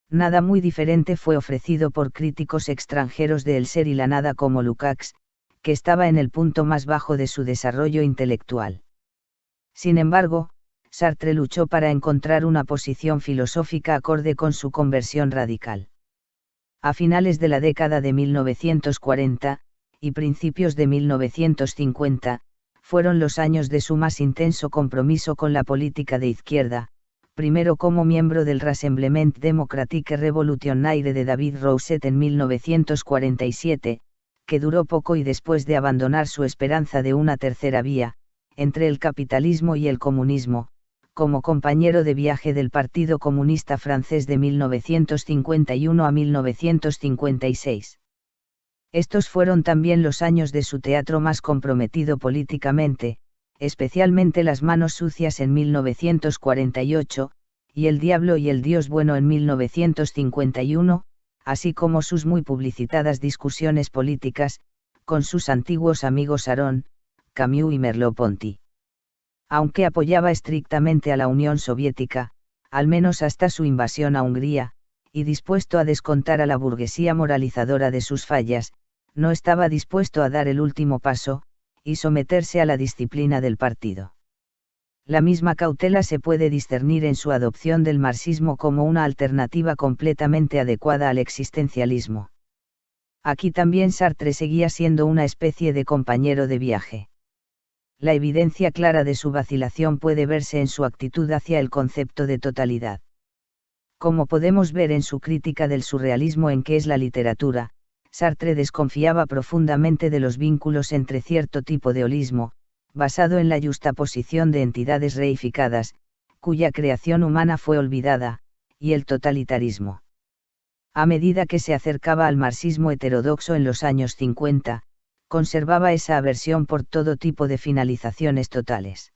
Nada muy diferente fue ofrecido por críticos extranjeros de El Ser y la Nada como Lukács, que estaba en el punto más bajo de su desarrollo intelectual. Sin embargo, Sartre luchó para encontrar una posición filosófica acorde con su conversión radical. A finales de la década de 1940, y principios de 1950, fueron los años de su más intenso compromiso con la política de izquierda, primero como miembro del Rassemblement Démocratique Révolutionnaire de David Rousset en 1947, que duró poco, y después de abandonar su esperanza de una tercera vía, entre el capitalismo y el comunismo, como compañero de viaje del Partido Comunista Francés de 1951 a 1956. Estos fueron también los años de su teatro más comprometido políticamente, especialmente Las manos sucias en 1948, y El diablo y el Dios bueno en 1951, así como sus muy publicitadas discusiones políticas, con sus antiguos amigos Aron, Camus y Merleau-Ponty. Aunque apoyaba estrictamente a la Unión Soviética, al menos hasta su invasión a Hungría, y dispuesto a descontar a la burguesía moralizadora de sus fallas, no estaba dispuesto a dar el último paso, y someterse a la disciplina del partido. La misma cautela se puede discernir en su adopción del marxismo como una alternativa completamente adecuada al existencialismo. Aquí también Sartre seguía siendo una especie de compañero de viaje. La evidencia clara de su vacilación puede verse en su actitud hacia el concepto de totalidad. Como podemos ver en su crítica del surrealismo en ¿Qué es la literatura?, Sartre desconfiaba profundamente de los vínculos entre cierto tipo de holismo, basado en la yuxtaposición de entidades reificadas, cuya creación humana fue olvidada, y el totalitarismo. A medida que se acercaba al marxismo heterodoxo en los años 50, conservaba esa aversión por todo tipo de finalizaciones totales.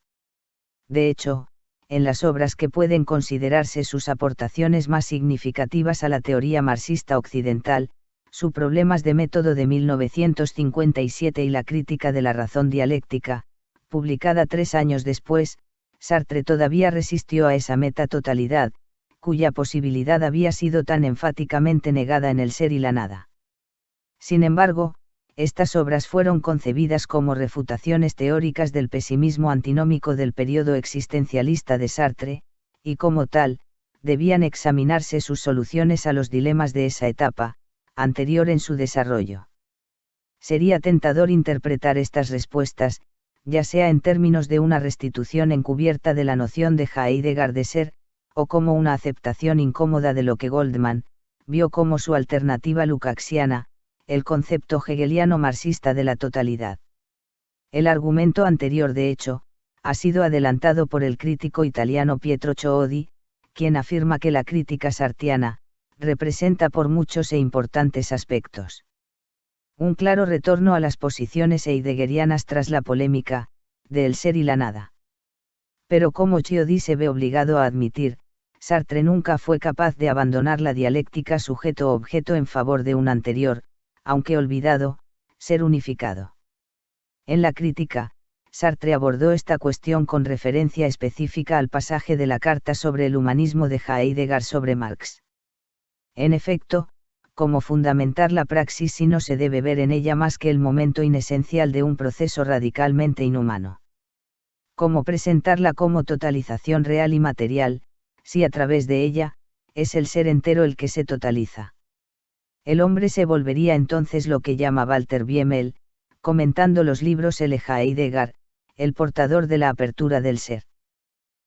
De hecho, en las obras que pueden considerarse sus aportaciones más significativas a la teoría marxista occidental, su Problemas de método de 1957 y la Crítica de la razón dialéctica, publicada 3 años después, Sartre todavía resistió a esa metatotalidad, cuya posibilidad había sido tan enfáticamente negada en El Ser y la Nada. Sin embargo, estas obras fueron concebidas como refutaciones teóricas del pesimismo antinómico del período existencialista de Sartre, y como tal, debían examinarse sus soluciones a los dilemas de esa etapa, anterior en su desarrollo. Sería tentador interpretar estas respuestas, ya sea en términos de una restitución encubierta de la noción de Heidegger de ser, o como una aceptación incómoda de lo que Goldman vio como su alternativa lukácsiana, el concepto hegeliano marxista de la totalidad. El argumento anterior, de hecho, ha sido adelantado por el crítico italiano Pietro Choodi, quien afirma que la crítica sartiana representa por muchos e importantes aspectos un claro retorno a las posiciones heideggerianas tras la polémica de El Ser y la Nada. Pero como Chiodi se ve obligado a admitir, Sartre nunca fue capaz de abandonar la dialéctica sujeto-objeto en favor de un anterior, aunque olvidado, ser unificado. En la crítica, Sartre abordó esta cuestión con referencia específica al pasaje de la Carta sobre el humanismo de Heidegger sobre Marx. En efecto, como fundamentar la praxis si no se debe ver en ella más que el momento inesencial de un proceso radicalmente inhumano. Cómo presentarla como totalización real y material, si a través de ella, es el ser entero el que se totaliza. El hombre se volvería entonces lo que llama Walter Biemel, comentando los libros L. Heidegger, el portador de la apertura del ser.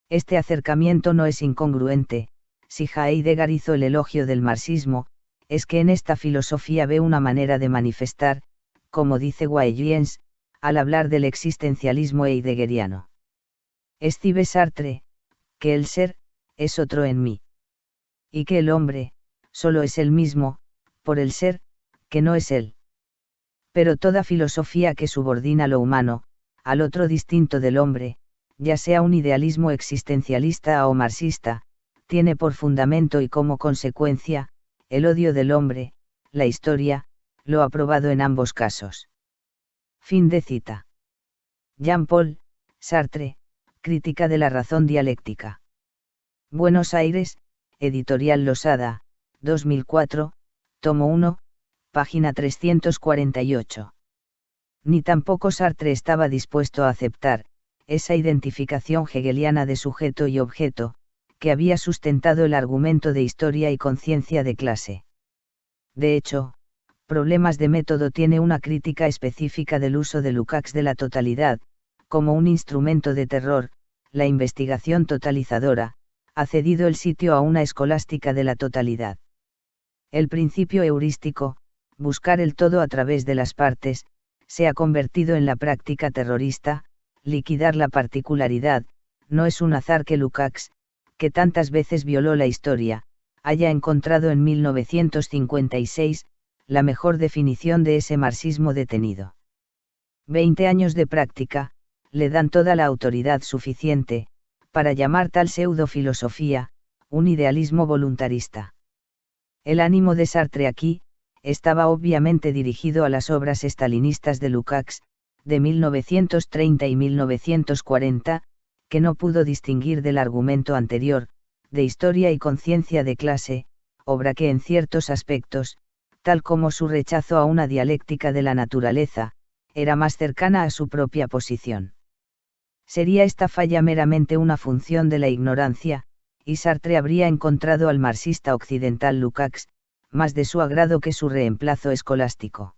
Este acercamiento no es incongruente, si Heidegger hizo el elogio del marxismo, es que en esta filosofía ve una manera de manifestar, como dice Weyens, al hablar del existencialismo heideggeriano. Escribe Sartre, que el ser, es otro en mí. Y que el hombre, solo es el mismo, por el ser, que no es él. Pero toda filosofía que subordina lo humano, al otro distinto del hombre, ya sea un idealismo existencialista o marxista, tiene por fundamento y como consecuencia, el odio del hombre, la historia, lo ha probado en ambos casos. Fin de cita. Jean-Paul Sartre, Crítica de la razón dialéctica. Buenos Aires, Editorial Losada, 2004, tomo 1, página 348. Ni tampoco Sartre estaba dispuesto a aceptar esa identificación hegeliana de sujeto y objeto, que había sustentado el argumento de historia y conciencia de clase. De hecho, Problemas de método tiene una crítica específica del uso de Lukács de la totalidad, como un instrumento de terror. La investigación totalizadora ha cedido el sitio a una escolástica de la totalidad. El principio heurístico, buscar el todo a través de las partes, se ha convertido en la práctica terrorista. Liquidar la particularidad, no es un azar que Lukács, que tantas veces violó la historia, haya encontrado en 1956, la mejor definición de ese marxismo detenido. 20 años de práctica, le dan toda la autoridad suficiente, para llamar tal pseudo-filosofía, un idealismo voluntarista. El ánimo de Sartre aquí, estaba obviamente dirigido a las obras estalinistas de Lukács, de 1930 y 1940, que no pudo distinguir del argumento anterior, de Historia y conciencia de clase, obra que en ciertos aspectos, tal como su rechazo a una dialéctica de la naturaleza, era más cercana a su propia posición. Sería esta falla meramente una función de la ignorancia, y Sartre habría encontrado al marxista occidental Lukács, más de su agrado que su reemplazo escolástico.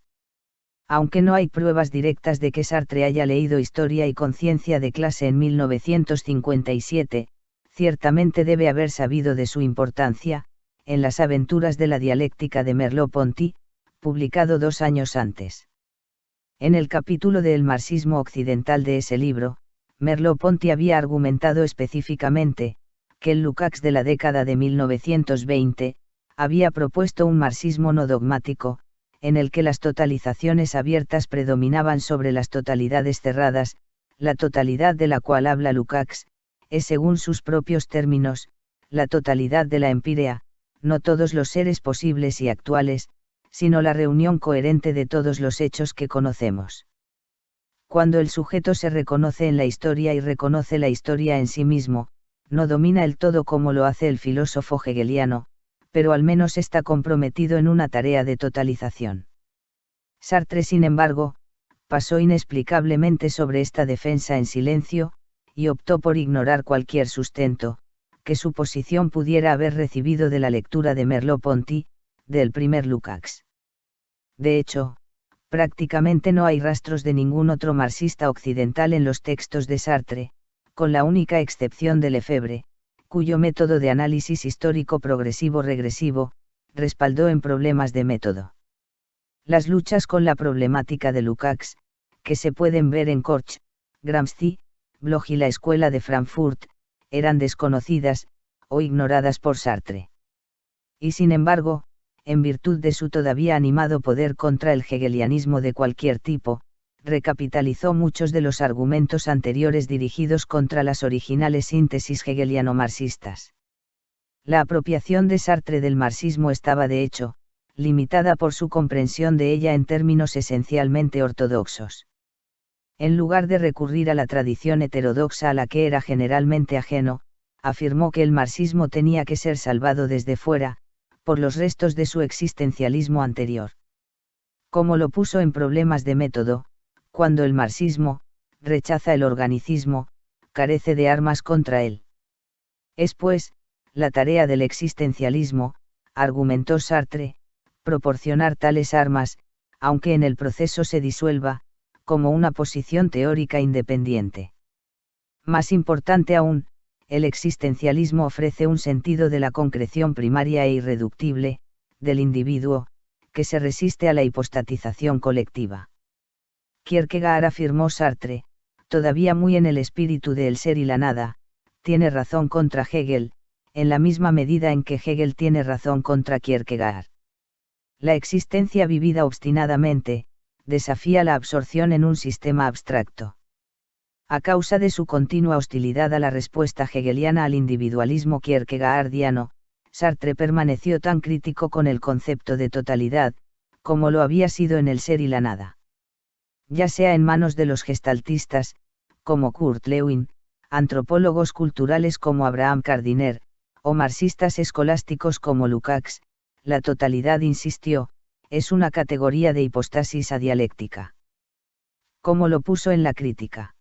Aunque no hay pruebas directas de que Sartre haya leído Historia y conciencia de clase en 1957, ciertamente debe haber sabido de su importancia, en Las aventuras de la dialéctica de Merleau-Ponty, publicado 2 años antes. En el capítulo de El marxismo occidental de ese libro, Merleau-Ponty había argumentado específicamente, que el Lukács de la década de 1920, había propuesto un marxismo no dogmático, en el que las totalizaciones abiertas predominaban sobre las totalidades cerradas. La totalidad de la cual habla Lukács, es según sus propios términos, la totalidad de la empírea, no todos los seres posibles y actuales, sino la reunión coherente de todos los hechos que conocemos. Cuando el sujeto se reconoce en la historia y reconoce la historia en sí mismo, no domina el todo como lo hace el filósofo hegeliano, pero al menos está comprometido en una tarea de totalización. Sartre, sin embargo, pasó inexplicablemente sobre esta defensa en silencio, y optó por ignorar cualquier sustento que su posición pudiera haber recibido de la lectura de Merleau-Ponty, del primer Lukács. De hecho, prácticamente no hay rastros de ningún otro marxista occidental en los textos de Sartre, con la única excepción de Lefebvre, cuyo método de análisis histórico progresivo-regresivo, respaldó en Problemas de método. Las luchas con la problemática de Lukács, que se pueden ver en Korch, Gramsci, Bloch y la Escuela de Frankfurt, eran desconocidas, o ignoradas por Sartre. Y sin embargo, en virtud de su todavía animado poder contra el hegelianismo de cualquier tipo, recapitalizó muchos de los argumentos anteriores dirigidos contra las originales síntesis hegeliano-marxistas. La apropiación de Sartre del marxismo estaba de hecho, limitada por su comprensión de ella en términos esencialmente ortodoxos. En lugar de recurrir a la tradición heterodoxa a la que era generalmente ajeno, afirmó que el marxismo tenía que ser salvado desde fuera, por los restos de su existencialismo anterior. Como lo puso en Problemas de método, cuando el marxismo rechaza el organicismo, carece de armas contra él. Es pues, la tarea del existencialismo, argumentó Sartre, proporcionar tales armas, aunque en el proceso se disuelva, como una posición teórica independiente. Más importante aún, el existencialismo ofrece un sentido de la concreción primaria e irreductible, del individuo, que se resiste a la hipostatización colectiva. Kierkegaard, afirmó Sartre, todavía muy en el espíritu de El ser y la nada, tiene razón contra Hegel, en la misma medida en que Hegel tiene razón contra Kierkegaard. La existencia vivida obstinadamente, desafía la absorción en un sistema abstracto. A causa de su continua hostilidad a la respuesta hegeliana al individualismo kierkegaardiano, Sartre permaneció tan crítico con el concepto de totalidad, como lo había sido en El ser y la nada. Ya sea en manos de los gestaltistas, como Kurt Lewin, antropólogos culturales como Abraham Gardiner, o marxistas escolásticos como Lukács, la totalidad, insistió, es una categoría de hipostasis adialéctica. Como lo puso en la crítica.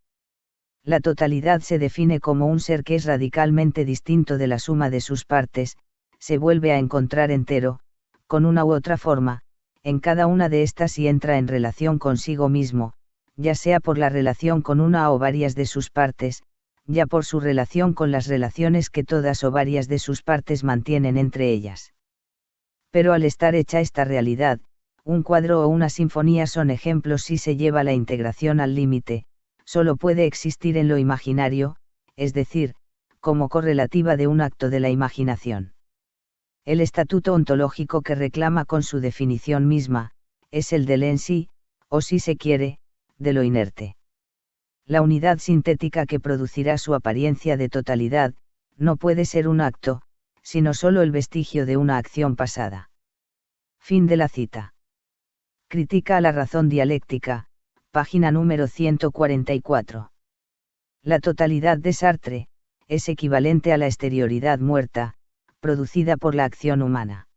La totalidad se define como un ser que es radicalmente distinto de la suma de sus partes, se vuelve a encontrar entero, con una u otra forma, en cada una de estas y entra en relación consigo mismo, ya sea por la relación con una o varias de sus partes, ya por su relación con las relaciones que todas o varias de sus partes mantienen entre ellas. Pero al estar hecha esta realidad, un cuadro o una sinfonía son ejemplos si se lleva la integración al límite, solo puede existir en lo imaginario, es decir, como correlativa de un acto de la imaginación. El estatuto ontológico que reclama con su definición misma, es el del en sí, o si se quiere, de lo inerte. La unidad sintética que producirá su apariencia de totalidad, no puede ser un acto, sino solo el vestigio de una acción pasada. Fin de la cita. Critica a la razón dialéctica, página número 144. La totalidad de Sartre, es equivalente a la exterioridad muerta, producida por la acción humana.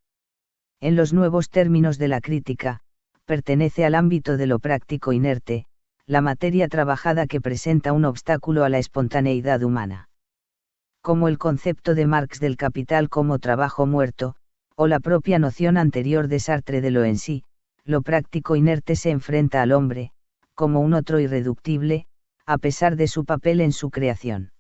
En los nuevos términos de la crítica, pertenece al ámbito de lo práctico inerte, la materia trabajada que presenta un obstáculo a la espontaneidad humana. Como el concepto de Marx del capital como trabajo muerto, o la propia noción anterior de Sartre de lo en sí, lo práctico inerte se enfrenta al hombre, como un otro irreductible, a pesar de su papel en su creación.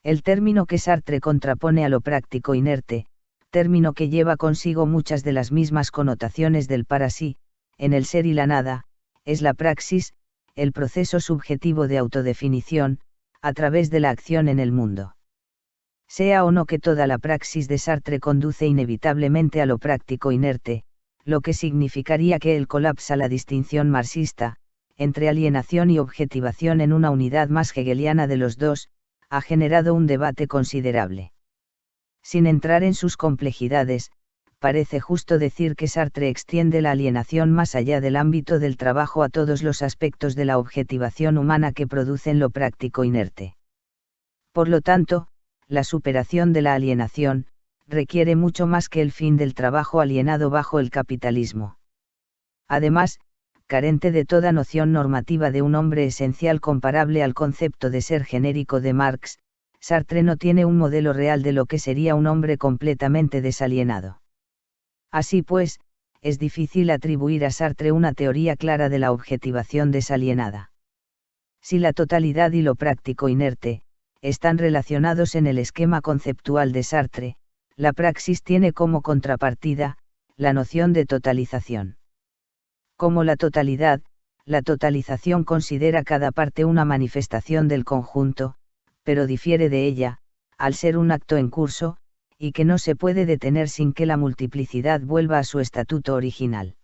El término que Sartre contrapone a lo práctico inerte, término que lleva consigo muchas de las mismas connotaciones del para sí, en El ser y la nada, es la praxis, el proceso subjetivo de autodefinición, a través de la acción en el mundo. Sea o no que toda la praxis de Sartre conduce inevitablemente a lo práctico inerte, lo que significaría que él colapsa la distinción marxista, entre alienación y objetivación en una unidad más hegeliana de los dos, ha generado un debate considerable. Sin entrar en sus complejidades, parece justo decir que Sartre extiende la alienación más allá del ámbito del trabajo a todos los aspectos de la objetivación humana que producen lo práctico inerte. Por lo tanto, la superación de la alienación, requiere mucho más que el fin del trabajo alienado bajo el capitalismo. Además, carente de toda noción normativa de un hombre esencial comparable al concepto de ser genérico de Marx, Sartre no tiene un modelo real de lo que sería un hombre completamente desalienado. Así pues, es difícil atribuir a Sartre una teoría clara de la objetivación desalienada. Si la totalidad y lo práctico inerte, están relacionados en el esquema conceptual de Sartre, la praxis tiene como contrapartida, la noción de totalización. Como la totalidad, la totalización considera cada parte una manifestación del conjunto, pero difiere de ella, al ser un acto en curso, y que no se puede detener sin que la multiplicidad vuelva a su estatuto original.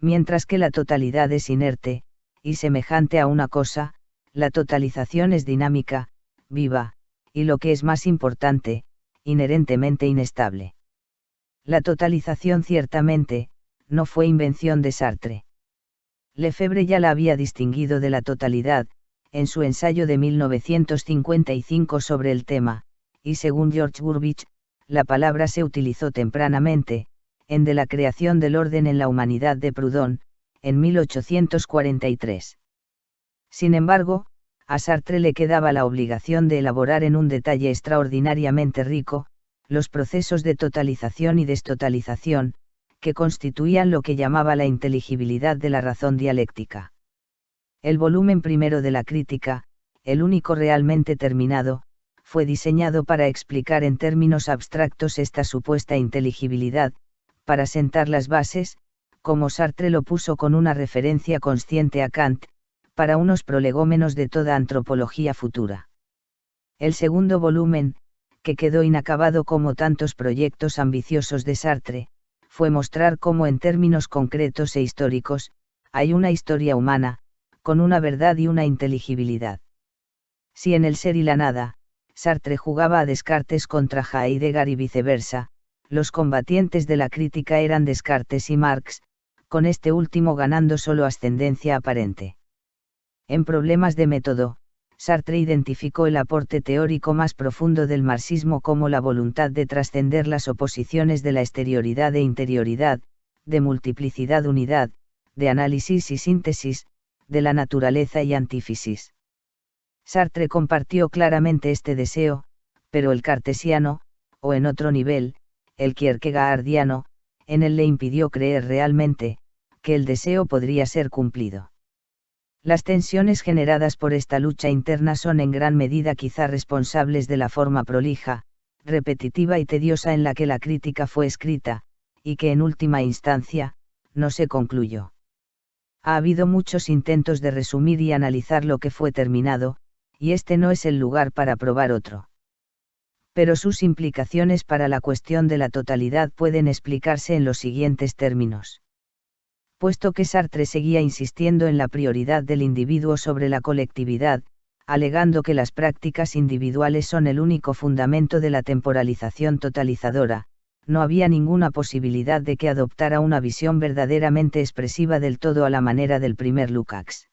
Mientras que la totalidad es inerte, y semejante a una cosa, la totalización es dinámica, viva, y lo que es más importante, inherentemente inestable. La totalización ciertamente, no fue invención de Sartre. Lefebvre ya la había distinguido de la totalidad, en su ensayo de 1955 sobre el tema, y según George Burbidge, la palabra se utilizó tempranamente, en De la creación del orden en la humanidad de Proudhon, en 1843. Sin embargo, a Sartre le quedaba la obligación de elaborar en un detalle extraordinariamente rico, los procesos de totalización y destotalización, que constituían lo que llamaba la inteligibilidad de la razón dialéctica. El volumen primero de la crítica, el único realmente terminado, fue diseñado para explicar en términos abstractos esta supuesta inteligibilidad, para sentar las bases, como Sartre lo puso con una referencia consciente a Kant, para unos prolegómenos de toda antropología futura. El segundo volumen, que quedó inacabado como tantos proyectos ambiciosos de Sartre, fue mostrar cómo en términos concretos e históricos, hay una historia humana, con una verdad y una inteligibilidad. Si en El ser y la nada, Sartre jugaba a Descartes contra Heidegger y viceversa, los combatientes de la crítica eran Descartes y Marx, con este último ganando solo ascendencia aparente. En Problemas de método, Sartre identificó el aporte teórico más profundo del marxismo como la voluntad de trascender las oposiciones de la exterioridad e interioridad, de multiplicidad-unidad, de análisis y síntesis, de la naturaleza y antífisis. Sartre compartió claramente este deseo, pero el cartesiano, o en otro nivel, el kierkegaardiano, en él le impidió creer realmente, que el deseo podría ser cumplido. Las tensiones generadas por esta lucha interna son en gran medida quizá responsables de la forma prolija, repetitiva y tediosa en la que la crítica fue escrita, y que en última instancia, no se concluyó. Ha habido muchos intentos de resumir y analizar lo que fue terminado, y este no es el lugar para probar otro. Pero sus implicaciones para la cuestión de la totalidad pueden explicarse en los siguientes términos. Puesto que Sartre seguía insistiendo en la prioridad del individuo sobre la colectividad, alegando que las prácticas individuales son el único fundamento de la temporalización totalizadora, no había ninguna posibilidad de que adoptara una visión verdaderamente expresiva del todo a la manera del primer Lukács.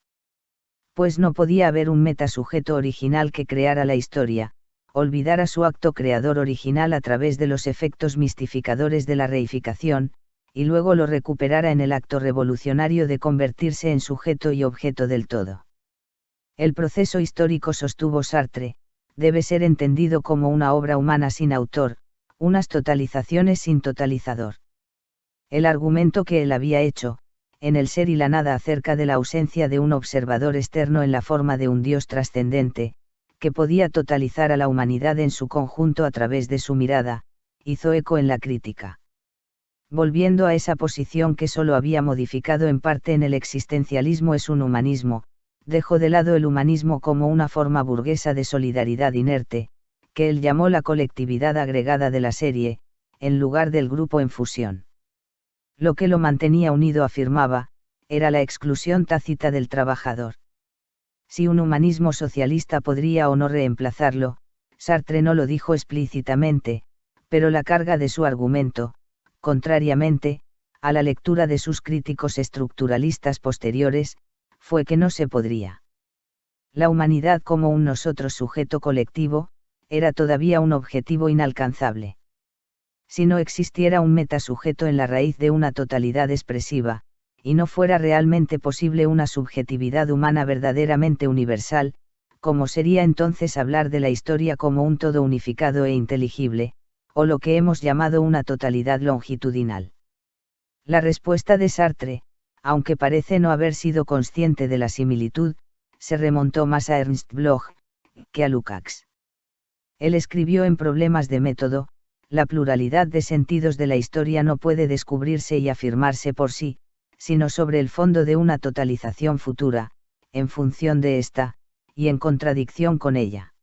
Pues no podía haber un metasujeto original que creara la historia, olvidara su acto creador original a través de los efectos mistificadores de la reificación, y luego lo recuperara en el acto revolucionario de convertirse en sujeto y objeto del todo. El proceso histórico, sostuvo Sartre, debe ser entendido como una obra humana sin autor, unas totalizaciones sin totalizador. El argumento que él había hecho, en El ser y la nada acerca de la ausencia de un observador externo en la forma de un Dios trascendente, que podía totalizar a la humanidad en su conjunto a través de su mirada, hizo eco en la crítica. Volviendo a esa posición que solo había modificado en parte en el existencialismo es un humanismo, dejó de lado el humanismo como una forma burguesa de solidaridad inerte, que él llamó la colectividad agregada de la serie, en lugar del grupo en fusión. Lo que lo mantenía unido, afirmaba, era la exclusión tácita del trabajador. Si un humanismo socialista podría o no reemplazarlo, Sartre no lo dijo explícitamente, pero la carga de su argumento, contrariamente, a la lectura de sus críticos estructuralistas posteriores, fue que no se podría. La humanidad como un nosotros sujeto colectivo, era todavía un objetivo inalcanzable. Si no existiera un metasujeto en la raíz de una totalidad expresiva, y no fuera realmente posible una subjetividad humana verdaderamente universal, ¿cómo sería entonces hablar de la historia como un todo unificado e inteligible, o lo que hemos llamado una totalidad longitudinal? La respuesta de Sartre, aunque parece no haber sido consciente de la similitud, se remontó más a Ernst Bloch, que a Lukács. Él escribió en Problemas de método, la pluralidad de sentidos de la historia no puede descubrirse y afirmarse por sí, sino sobre el fondo de una totalización futura, en función de esta, y en contradicción con ella.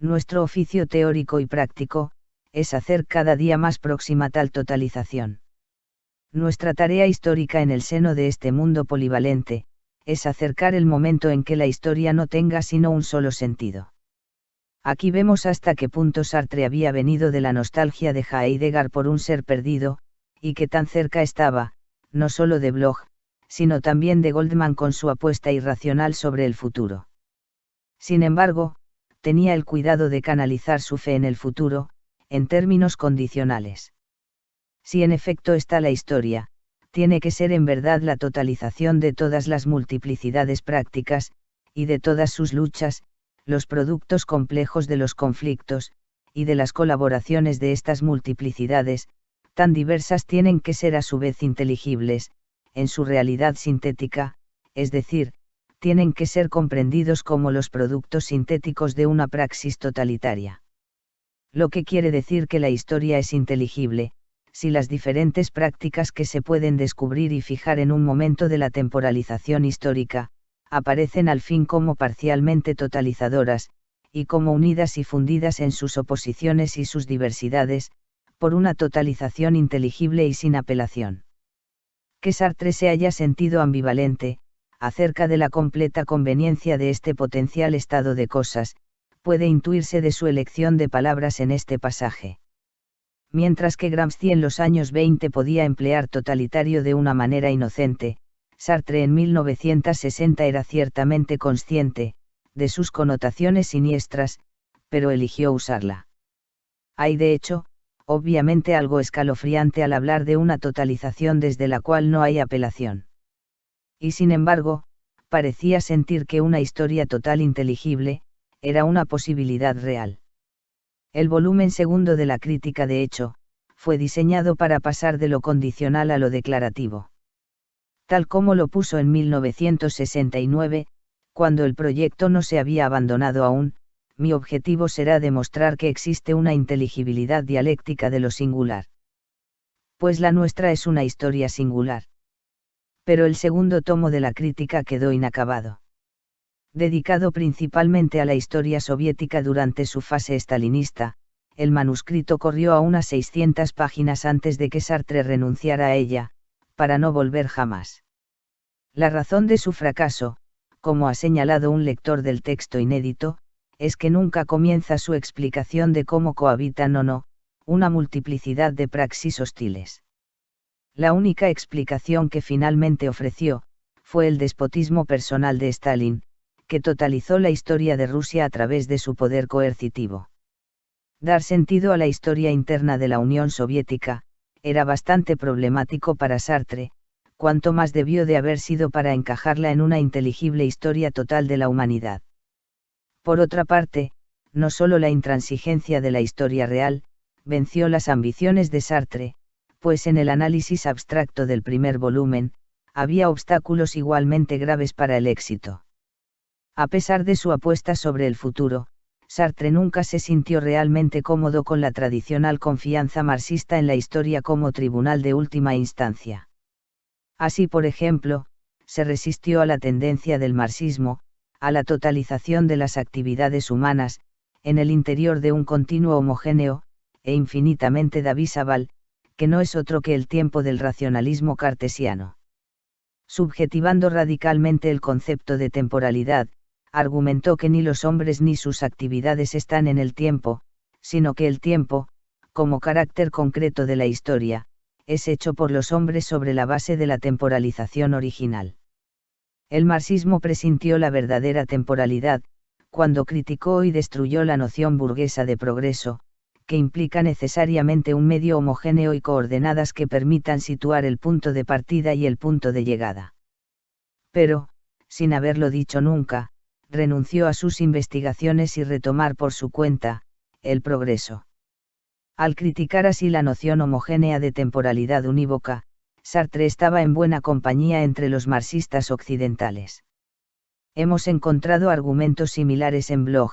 Nuestro oficio teórico y práctico, es hacer cada día más próxima tal totalización. Nuestra tarea histórica en el seno de este mundo polivalente, es acercar el momento en que la historia no tenga sino un solo sentido. Aquí vemos hasta qué punto Sartre había venido de la nostalgia de Heidegger por un ser perdido, y que tan cerca estaba, no solo de Bloch, sino también de Goldman con su apuesta irracional sobre el futuro. Sin embargo, tenía el cuidado de canalizar su fe en el futuro, en términos condicionales. Si en efecto está la historia, tiene que ser en verdad la totalización de todas las multiplicidades prácticas, y de todas sus luchas, los productos complejos de los conflictos, y de las colaboraciones de estas multiplicidades, tan diversas tienen que ser a su vez inteligibles, en su realidad sintética, es decir, tienen que ser comprendidos como los productos sintéticos de una praxis totalitaria. Lo que quiere decir que la historia es inteligible, si las diferentes prácticas que se pueden descubrir y fijar en un momento de la temporalización histórica, aparecen al fin como parcialmente totalizadoras, y como unidas y fundidas en sus oposiciones y sus diversidades, por una totalización inteligible y sin apelación. Que Sartre se haya sentido ambivalente, acerca de la completa conveniencia de este potencial estado de cosas, puede intuirse de su elección de palabras en este pasaje. Mientras que Gramsci en los años 20 podía emplear totalitario de una manera inocente, Sartre en 1960 era ciertamente consciente de sus connotaciones siniestras, pero eligió usarla. Hay de hecho, obviamente algo escalofriante al hablar de una totalización desde la cual no hay apelación. Y sin embargo, parecía sentir que una historia total inteligible, era una posibilidad real. El volumen segundo de la crítica de hecho, fue diseñado para pasar de lo condicional a lo declarativo. Tal como lo puso en 1969, cuando el proyecto no se había abandonado aún, mi objetivo será demostrar que existe una inteligibilidad dialéctica de lo singular. Pues la nuestra es una historia singular. Pero el segundo tomo de la crítica quedó inacabado. Dedicado principalmente a la historia soviética durante su fase estalinista, el manuscrito corrió a unas 600 páginas antes de que Sartre renunciara a ella, para no volver jamás. La razón de su fracaso, como ha señalado un lector del texto inédito, es que nunca comienza su explicación de cómo cohabitan o no, una multiplicidad de praxis hostiles. La única explicación que finalmente ofreció, fue el despotismo personal de Stalin, que totalizó la historia de Rusia a través de su poder coercitivo. Dar sentido a la historia interna de la Unión Soviética, era bastante problemático para Sartre, cuanto más debió de haber sido para encajarla en una inteligible historia total de la humanidad. Por otra parte, no solo la intransigencia de la historia real, venció las ambiciones de Sartre, pues en el análisis abstracto del primer volumen, había obstáculos igualmente graves para el éxito. A pesar de su apuesta sobre el futuro, Sartre nunca se sintió realmente cómodo con la tradicional confianza marxista en la historia como tribunal de última instancia. Así, por ejemplo, se resistió a la tendencia del marxismo, a la totalización de las actividades humanas, en el interior de un continuo homogéneo, e infinitamente divisable, que no es otro que el tiempo del racionalismo cartesiano. Subjetivando radicalmente el concepto de temporalidad, argumentó que ni los hombres ni sus actividades están en el tiempo, sino que el tiempo, como carácter concreto de la historia, es hecho por los hombres sobre la base de la temporalización original. El marxismo presintió la verdadera temporalidad, cuando criticó y destruyó la noción burguesa de progreso, que implica necesariamente un medio homogéneo y coordenadas que permitan situar el punto de partida y el punto de llegada. Pero, sin haberlo dicho nunca, renunció a sus investigaciones y retomar por su cuenta, el progreso. Al criticar así la noción homogénea de temporalidad unívoca, Sartre estaba en buena compañía entre los marxistas occidentales. Hemos encontrado argumentos similares en Bloch,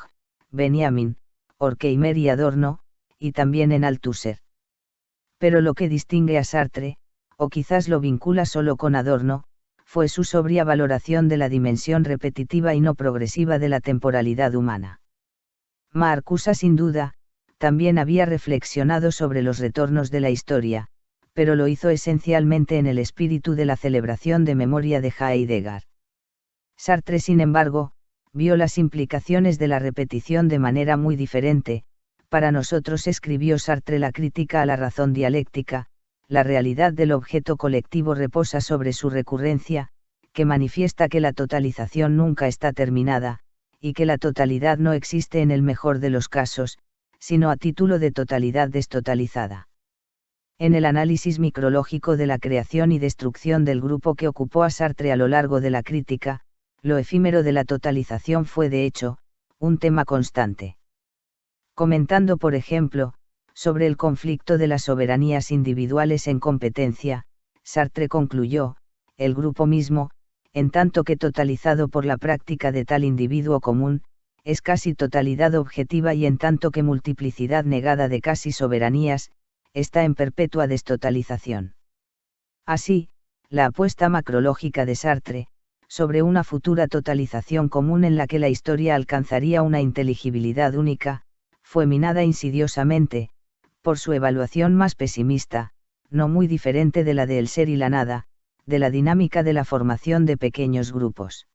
Benjamin, Horkheimer y Adorno, y también en Althusser. Pero lo que distingue a Sartre, o quizás lo vincula solo con Adorno, fue su sobria valoración de la dimensión repetitiva y no progresiva de la temporalidad humana. Marcuse, sin duda, también había reflexionado sobre los retornos de la historia, pero lo hizo esencialmente en el espíritu de la celebración de memoria de Heidegger. Sartre, sin embargo, vio las implicaciones de la repetición de manera muy diferente. Para nosotros, escribió Sartre, la crítica a la razón dialéctica, la realidad del objeto colectivo reposa sobre su recurrencia, que manifiesta que la totalización nunca está terminada, y que la totalidad no existe en el mejor de los casos, sino a título de totalidad destotalizada. En el análisis micrológico de la creación y destrucción del grupo que ocupó a Sartre a lo largo de la crítica, lo efímero de la totalización fue de hecho, un tema constante. Comentando, por ejemplo, sobre el conflicto de las soberanías individuales en competencia, Sartre concluyó: el grupo mismo, en tanto que totalizado por la práctica de tal individuo común, es casi totalidad objetiva, y en tanto que multiplicidad negada de casi soberanías, está en perpetua destotalización. Así, la apuesta macrológica de Sartre, sobre una futura totalización común en la que la historia alcanzaría una inteligibilidad única, fue minada insidiosamente, por su evaluación más pesimista, no muy diferente de la de El ser y la nada, de la dinámica de la formación de pequeños grupos.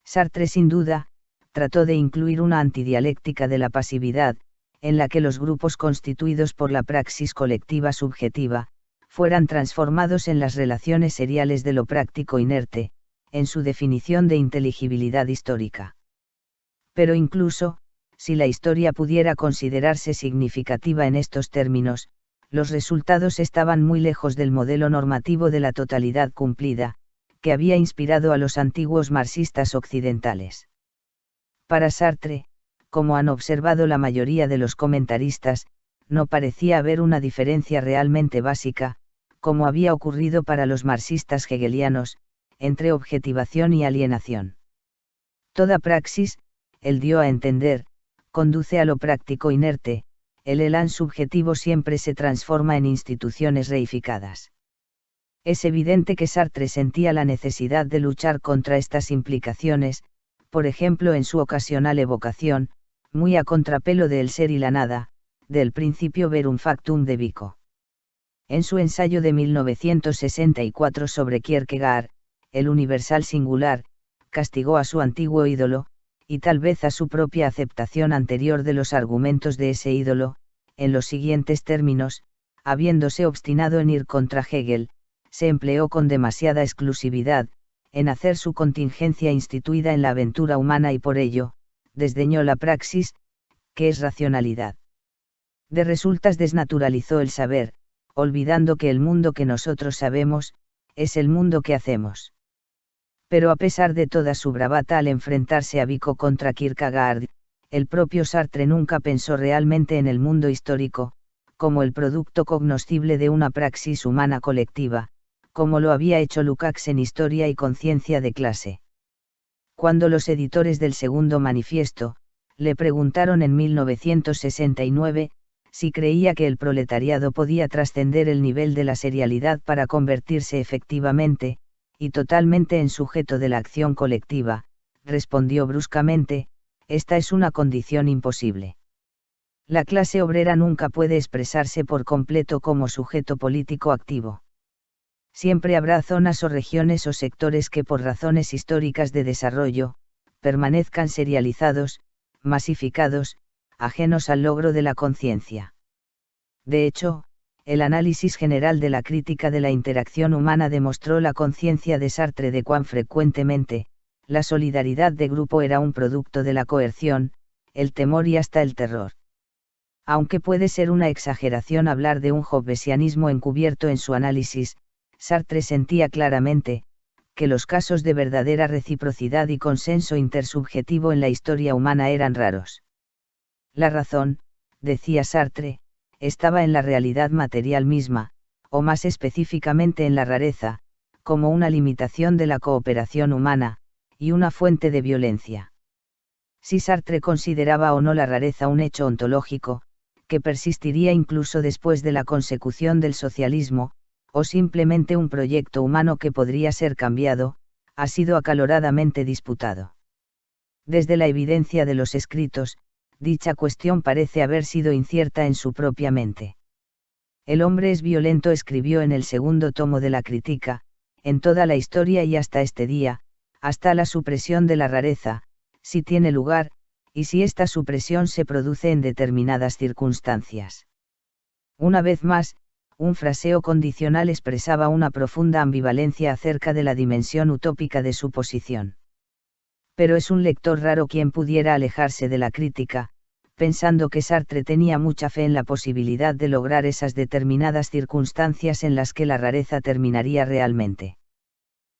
Sartre, sin duda, trató de incluir una antidialéctica de la pasividad, en la que los grupos constituidos por la praxis colectiva subjetiva, fueran transformados en las relaciones seriales de lo práctico inerte, en su definición de inteligibilidad histórica. Pero incluso, si la historia pudiera considerarse significativa en estos términos, los resultados estaban muy lejos del modelo normativo de la totalidad cumplida, que había inspirado a los antiguos marxistas occidentales. Para Sartre, como han observado la mayoría de los comentaristas, no parecía haber una diferencia realmente básica, como había ocurrido para los marxistas hegelianos, entre objetivación y alienación. Toda praxis, él dio a entender, conduce a lo práctico inerte, el elán subjetivo siempre se transforma en instituciones reificadas. Es evidente que Sartre sentía la necesidad de luchar contra estas implicaciones, por ejemplo en su ocasional evocación, muy a contrapelo de El ser y la nada, del principio verum factum de Vico. En su ensayo de 1964 sobre Kierkegaard, el universal singular, castigó a su antiguo ídolo, y tal vez a su propia aceptación anterior de los argumentos de ese ídolo, en los siguientes términos: habiéndose obstinado en ir contra Hegel, se empleó con demasiada exclusividad, en hacer su contingencia instituida en la aventura humana, y por ello, desdeñó la praxis, que es racionalidad. De resultas desnaturalizó el saber, olvidando que el mundo que nosotros sabemos, es el mundo que hacemos. Pero a pesar de toda su bravata al enfrentarse a Vico contra Kierkegaard, el propio Sartre nunca pensó realmente en el mundo histórico, como el producto cognoscible de una praxis humana colectiva, como lo había hecho Lukács en Historia y Conciencia de Clase. Cuando los editores del Segundo Manifiesto, le preguntaron en 1969, si creía que el proletariado podía trascender el nivel de la serialidad para convertirse efectivamente, y totalmente en sujeto de la acción colectiva, respondió bruscamente: esta es una condición imposible. La clase obrera nunca puede expresarse por completo como sujeto político activo. Siempre habrá zonas o regiones o sectores que, por razones históricas de desarrollo, permanezcan serializados, masificados, ajenos al logro de la conciencia. De hecho, el análisis general de la crítica de la interacción humana demostró la conciencia de Sartre de cuán frecuentemente, la solidaridad de grupo era un producto de la coerción, el temor y hasta el terror. Aunque puede ser una exageración hablar de un hobbesianismo encubierto en su análisis, Sartre sentía claramente, que los casos de verdadera reciprocidad y consenso intersubjetivo en la historia humana eran raros. La razón, decía Sartre, estaba en la realidad material misma, o más específicamente en la rareza, como una limitación de la cooperación humana, y una fuente de violencia. Si Sartre consideraba o no la rareza un hecho ontológico, que persistiría incluso después de la consecución del socialismo, o simplemente un proyecto humano que podría ser cambiado, ha sido acaloradamente disputado. Desde la evidencia de los escritos, dicha cuestión parece haber sido incierta en su propia mente. El hombre es violento, escribió en el segundo tomo de la Crítica, en toda la historia y hasta este día, hasta la supresión de la rareza, si tiene lugar, y si esta supresión se produce en determinadas circunstancias. Una vez más, un fraseo condicional expresaba una profunda ambivalencia acerca de la dimensión utópica de su posición. Pero es un lector raro quien pudiera alejarse de la crítica, pensando que Sartre tenía mucha fe en la posibilidad de lograr esas determinadas circunstancias en las que la rareza terminaría realmente.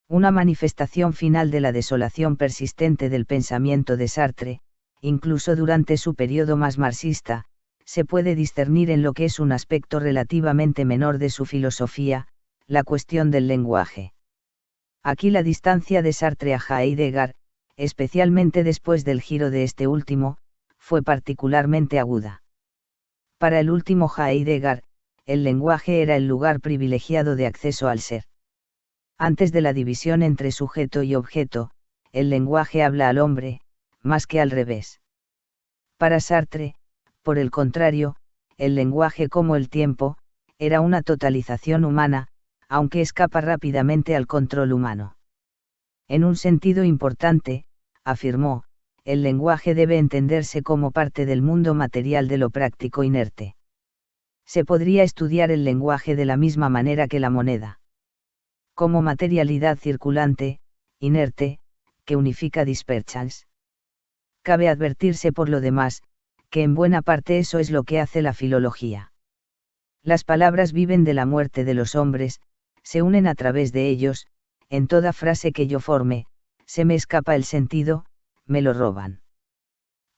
Una manifestación final de la desolación persistente del pensamiento de Sartre, incluso durante su periodo más marxista, se puede discernir en lo que es un aspecto relativamente menor de su filosofía, la cuestión del lenguaje. Aquí la distancia de Sartre a Heidegger, especialmente después del giro de este último, fue particularmente aguda. Para el último Heidegger, el lenguaje era el lugar privilegiado de acceso al ser. Antes de la división entre sujeto y objeto, el lenguaje habla al hombre, más que al revés. Para Sartre, por el contrario, el lenguaje como el tiempo, era una totalización humana, aunque escapa rápidamente al control humano. En un sentido importante, afirmó, el lenguaje debe entenderse como parte del mundo material de lo práctico inerte. Se podría estudiar el lenguaje de la misma manera que la moneda. Como materialidad circulante, inerte, que unifica dispersas. Cabe advertirse por lo demás, que en buena parte eso es lo que hace la filología. Las palabras viven de la muerte de los hombres, se unen a través de ellos, en toda frase que yo forme, se me escapa el sentido, me lo roban.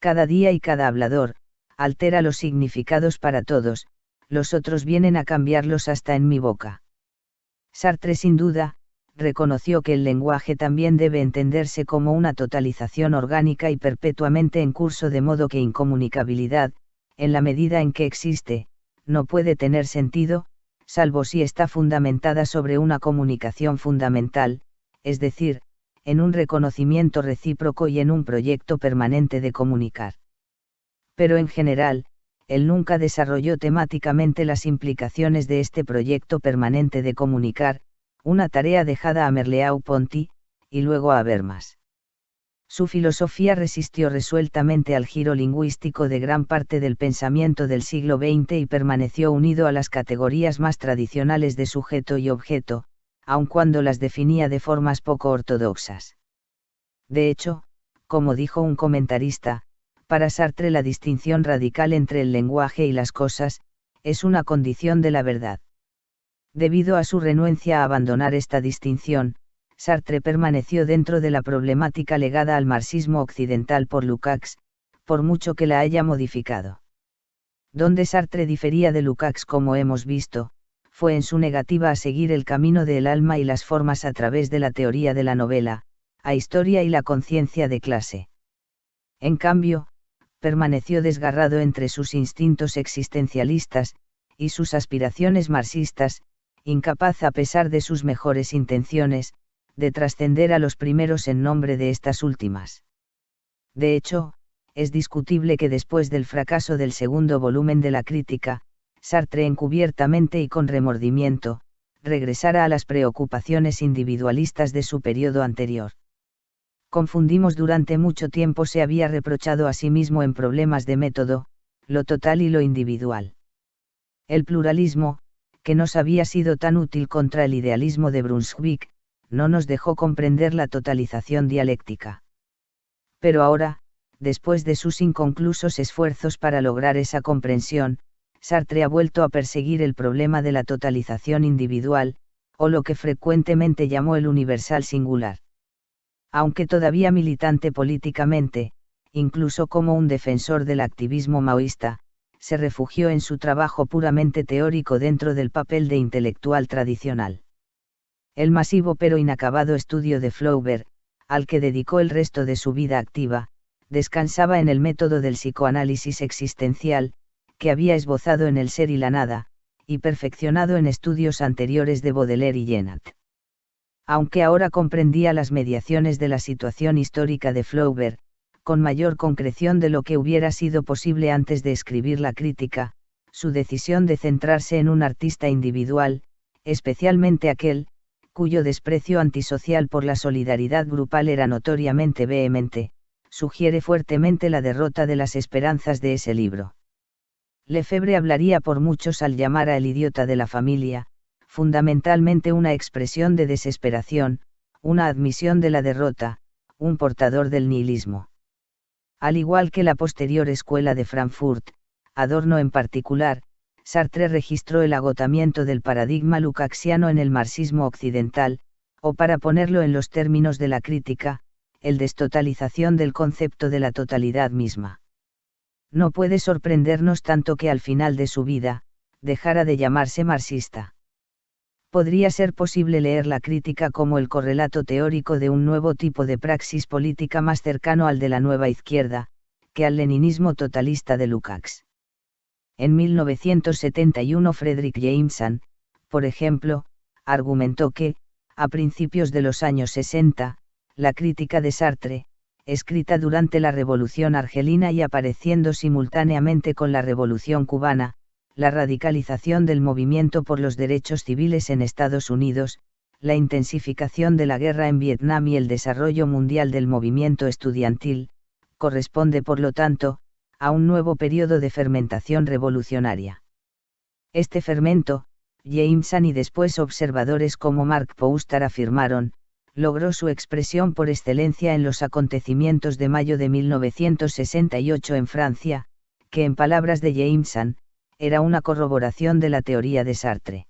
Cada día y cada hablador, altera los significados para todos, los otros vienen a cambiarlos hasta en mi boca. Sartre sin duda, reconoció que el lenguaje también debe entenderse como una totalización orgánica y perpetuamente en curso, de modo que incomunicabilidad, en la medida en que existe, no puede tener sentido, salvo si está fundamentada sobre una comunicación fundamental, es decir, en un reconocimiento recíproco y en un proyecto permanente de comunicar. Pero en general, él nunca desarrolló temáticamente las implicaciones de este proyecto permanente de comunicar, una tarea dejada a Merleau-Ponty, y luego a Habermas. Su filosofía resistió resueltamente al giro lingüístico de gran parte del pensamiento del siglo XX y permaneció unido a las categorías más tradicionales de sujeto y objeto, aun cuando las definía de formas poco ortodoxas. De hecho, como dijo un comentarista, para Sartre la distinción radical entre el lenguaje y las cosas, es una condición de la verdad. Debido a su renuencia a abandonar esta distinción, Sartre permaneció dentro de la problemática legada al marxismo occidental por Lukács, por mucho que la haya modificado. Donde Sartre difería de Lukács, como hemos visto, fue en su negativa a seguir el camino del alma y las formas a través de la teoría de la novela, a historia y la conciencia de clase. En cambio, permaneció desgarrado entre sus instintos existencialistas, y sus aspiraciones marxistas, incapaz a pesar de sus mejores intenciones, de trascender a los primeros en nombre de estas últimas. De hecho, es discutible que después del fracaso del segundo volumen de la crítica, Sartre encubiertamente y con remordimiento, regresara a las preocupaciones individualistas de su periodo anterior. Confundimos durante mucho tiempo, se había reprochado a sí mismo en problemas de método, lo total y lo individual. El pluralismo, que nos había sido tan útil contra el idealismo de Brunswick, no nos dejó comprender la totalización dialéctica. Pero ahora, después de sus inconclusos esfuerzos para lograr esa comprensión, Sartre ha vuelto a perseguir el problema de la totalización individual, o lo que frecuentemente llamó el universal singular. Aunque todavía militante políticamente, incluso como un defensor del activismo maoísta, se refugió en su trabajo puramente teórico dentro del papel de intelectual tradicional. El masivo pero inacabado estudio de Flaubert, al que dedicó el resto de su vida activa, descansaba en el método del psicoanálisis existencial, que había esbozado en El ser y la nada, y perfeccionado en estudios anteriores de Baudelaire y Jenat. Aunque ahora comprendía las mediaciones de la situación histórica de Flaubert, con mayor concreción de lo que hubiera sido posible antes de escribir la crítica, su decisión de centrarse en un artista individual, especialmente aquel, cuyo desprecio antisocial por la solidaridad grupal era notoriamente vehemente, sugiere fuertemente la derrota de las esperanzas de ese libro. Lefebvre hablaría por muchos al llamar a El idiota de la familia, fundamentalmente una expresión de desesperación, una admisión de la derrota, un portador del nihilismo. Al igual que la posterior escuela de Frankfurt, Adorno en particular, Sartre registró el agotamiento del paradigma lukácsiano en el marxismo occidental, o para ponerlo en los términos de la crítica, el destotalización del concepto de la totalidad misma. No puede sorprendernos tanto que al final de su vida, dejara de llamarse marxista. Podría ser posible leer la crítica como el correlato teórico de un nuevo tipo de praxis política más cercano al de la nueva izquierda, que al leninismo totalista de Lukács. En 1971 Frederick Jameson, por ejemplo, argumentó que, a principios de los años 60, la crítica de Sartre, escrita durante la Revolución Argelina y apareciendo simultáneamente con la Revolución Cubana, la radicalización del movimiento por los derechos civiles en Estados Unidos, la intensificación de la guerra en Vietnam y el desarrollo mundial del movimiento estudiantil, corresponde por lo tanto, a un nuevo periodo de fermentación revolucionaria. Este fermento, Jameson y después observadores como Mark Poustar afirmaron, logró su expresión por excelencia en los acontecimientos de mayo de 1968 en Francia, que en palabras de Jameson, era una corroboración de la teoría de Sartre.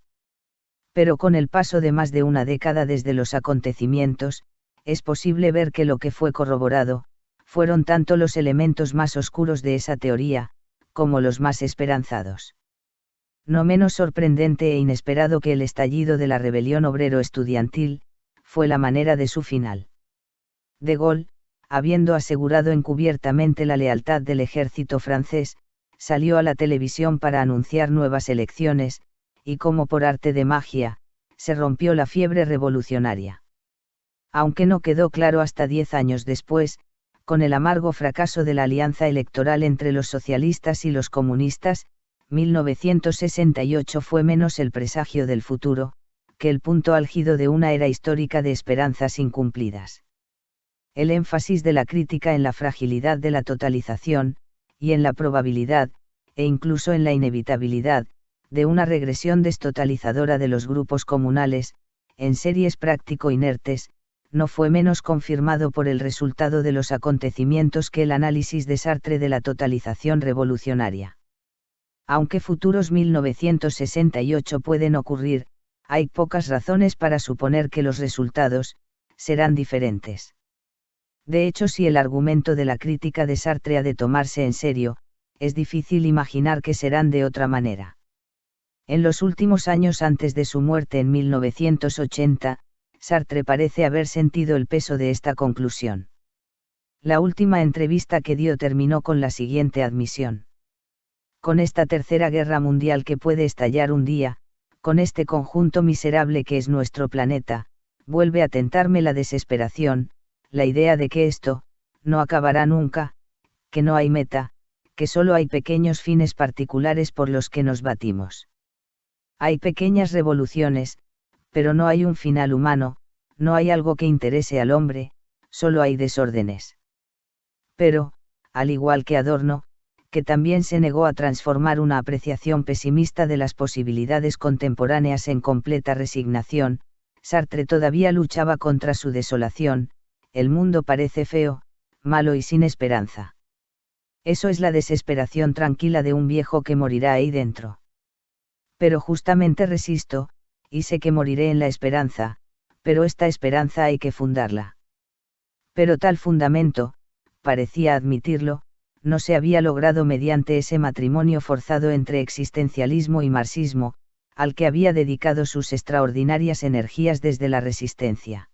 Pero con el paso de más de una década desde los acontecimientos, es posible ver que lo que fue corroborado, fueron tanto los elementos más oscuros de esa teoría, como los más esperanzados. No menos sorprendente e inesperado que el estallido de la rebelión obrero-estudiantil, fue la manera de su final. De Gaulle, habiendo asegurado encubiertamente la lealtad del ejército francés, salió a la televisión para anunciar nuevas elecciones, y como por arte de magia, se rompió la fiebre revolucionaria. Aunque no quedó claro hasta 10 años después, con el amargo fracaso de la alianza electoral entre los socialistas y los comunistas, 1968 fue menos el presagio del futuro, que el punto álgido de una era histórica de esperanzas incumplidas. El énfasis de la crítica en la fragilidad de la totalización, y en la probabilidad, e incluso en la inevitabilidad, de una regresión destotalizadora de los grupos comunales, en series práctico inertes, no fue menos confirmado por el resultado de los acontecimientos que el análisis de Sartre de la totalización revolucionaria. Aunque futuros 1968 pueden ocurrir, hay pocas razones para suponer que los resultados serán diferentes. De hecho, si el argumento de la crítica de Sartre ha de tomarse en serio, es difícil imaginar que serán de otra manera. En los últimos años antes de su muerte en 1980, Sartre parece haber sentido el peso de esta conclusión. La última entrevista que dio terminó con la siguiente admisión. Con esta tercera guerra mundial que puede estallar un día, con este conjunto miserable que es nuestro planeta, vuelve a tentarme la desesperación, la idea de que esto no acabará nunca, que no hay meta, que solo hay pequeños fines particulares por los que nos batimos. Hay pequeñas revoluciones, pero no hay un final humano, no hay algo que interese al hombre, solo hay desórdenes. Pero, al igual que Adorno, que también se negó a transformar una apreciación pesimista de las posibilidades contemporáneas en completa resignación, Sartre todavía luchaba contra su desolación. El mundo parece feo, malo y sin esperanza. Eso es la desesperación tranquila de un viejo que morirá ahí dentro. Pero justamente resisto, y sé que moriré en la esperanza, pero esta esperanza hay que fundarla. Pero tal fundamento, parecía admitirlo, no se había logrado mediante ese matrimonio forzado entre existencialismo y marxismo, al que había dedicado sus extraordinarias energías desde la resistencia.